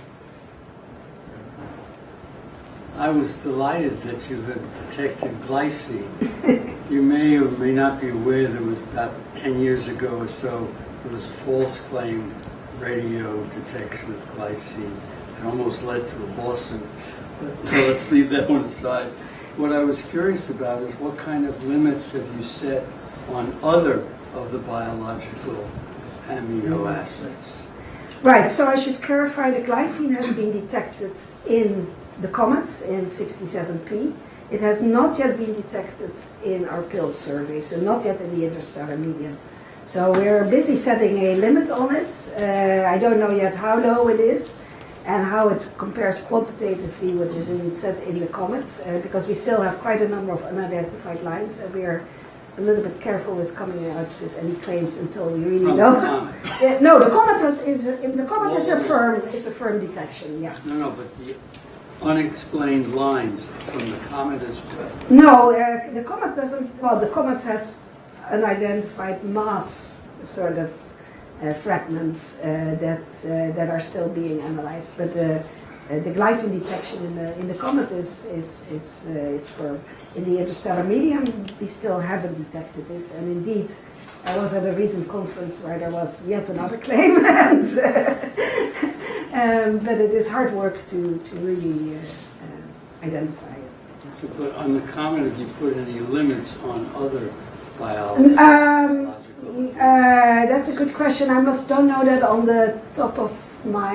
I was delighted that you had detected glycine. You may or may not be aware that was about 10 years ago or so, there was a false claim radio detection of glycine. It almost led to a lawsuit. But let's leave that one aside. What I was curious about is what kind of limits have you set on other of the biological amino acids? Right, so I should clarify the glycine has been detected in the comets in 67P. It has not yet been detected in our PIL survey, so not yet in the interstellar medium. So we're busy setting a limit on it. I don't know yet how low it is and how it compares quantitatively with what is set in the comets, because we still have quite a number of unidentified lines, and we're a little bit careful with coming out with any claims until we really know. No, the comet is a firm detection. Yeah. No, but the unexplained lines from the comet as well. No, the comet doesn't. Well, the comet has unidentified mass sort of fragments that are still being analyzed, but the glycine detection in the comet is for in the interstellar medium. We still haven't detected it, and indeed, I was at a recent conference where there was yet another claim, but it is hard work to really identify it. But on the comet, have you put any limits on other biology? That's a good question. I don't know that on the top of my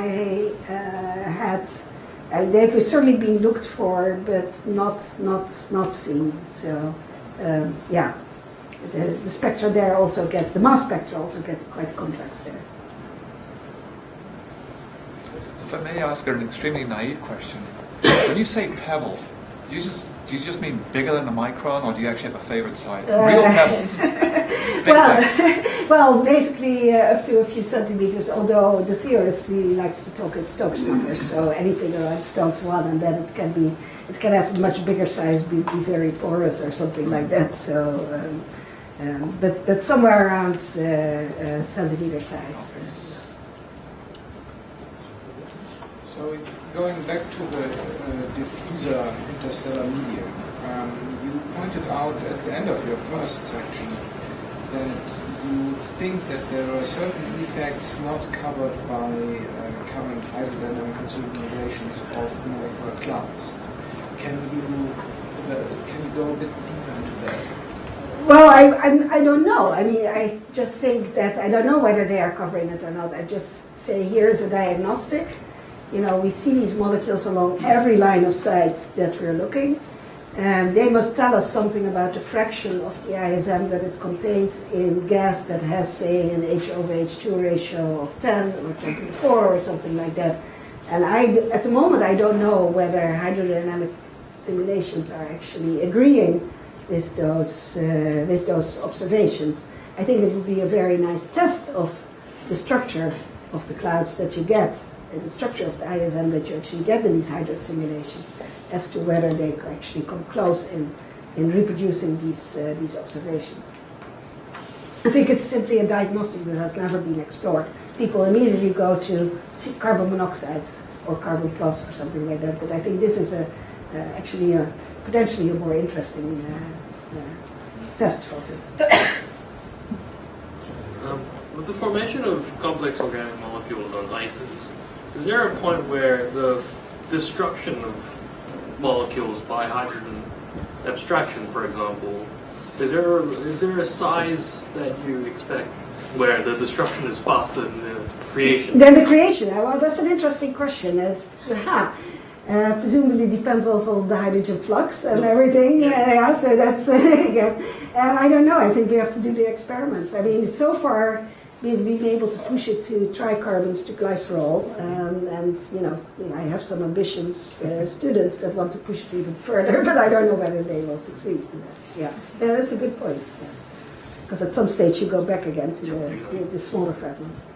head. They've certainly been looked for, but not seen. So, yeah, the spectra there also the mass spectra also get quite complex there. So if I may ask an extremely naive question, when you say pebble, do you just mean bigger than a micron, or do you actually have a favorite size? Real pebbles. Well, basically up to a few centimeters, although the theorist really likes to talk in Stokes numbers, so anything around Stokes 1, and then it can have a much bigger size, be very porous or something like that. So, but somewhere around centimeter size. So going back to the diffuser interstellar medium, you pointed out at the end of your first section that you think that there are certain effects not covered by current hydrodynamical simulations of molecular clouds. Can you go a bit deeper into that? Well, I don't know. I mean, I just think that I don't know whether they are covering it or not. I just say here's a diagnostic. You know, we see these molecules along every line of sight that we're looking. They must tell us something about the fraction of the ISM that is contained in gas that has, say, an H/H2 ratio of 10 or 10 to the 4 or something like that. And at the moment, I don't know whether hydrodynamic simulations are actually agreeing with those observations. I think it would be a very nice test of the structure of the clouds that you get, the structure of the ISM that you actually get in these hydro simulations, as to whether they actually come close in reproducing these observations. I think it's simply a diagnostic that has never been explored. People immediately go to carbon monoxide or carbon plus or something like that, but I think this is actually potentially a more interesting test for it. With the formation of complex organic molecules on ices, is there a point where the destruction of molecules by hydrogen abstraction, for example, is there a size that you expect where the destruction is faster than the creation? Then the creation. Well, that's an interesting question. Presumably depends also on the hydrogen flux and everything. Yeah, so that's again. I don't know. I think we have to do the experiments. I mean, so far we've been able to push it to tricarbons to glycerol, and I have some ambitious students that want to push it even further, but I don't know whether they will succeed in that. Yeah, that's a good point. Because at some stage you go back again to the smaller fragments.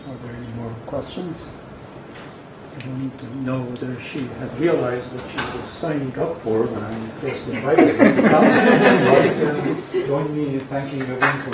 Are there any more questions? I don't need to know whether she had realized what she was signing up for when I first invited her to come. But join me in thanking Ewine for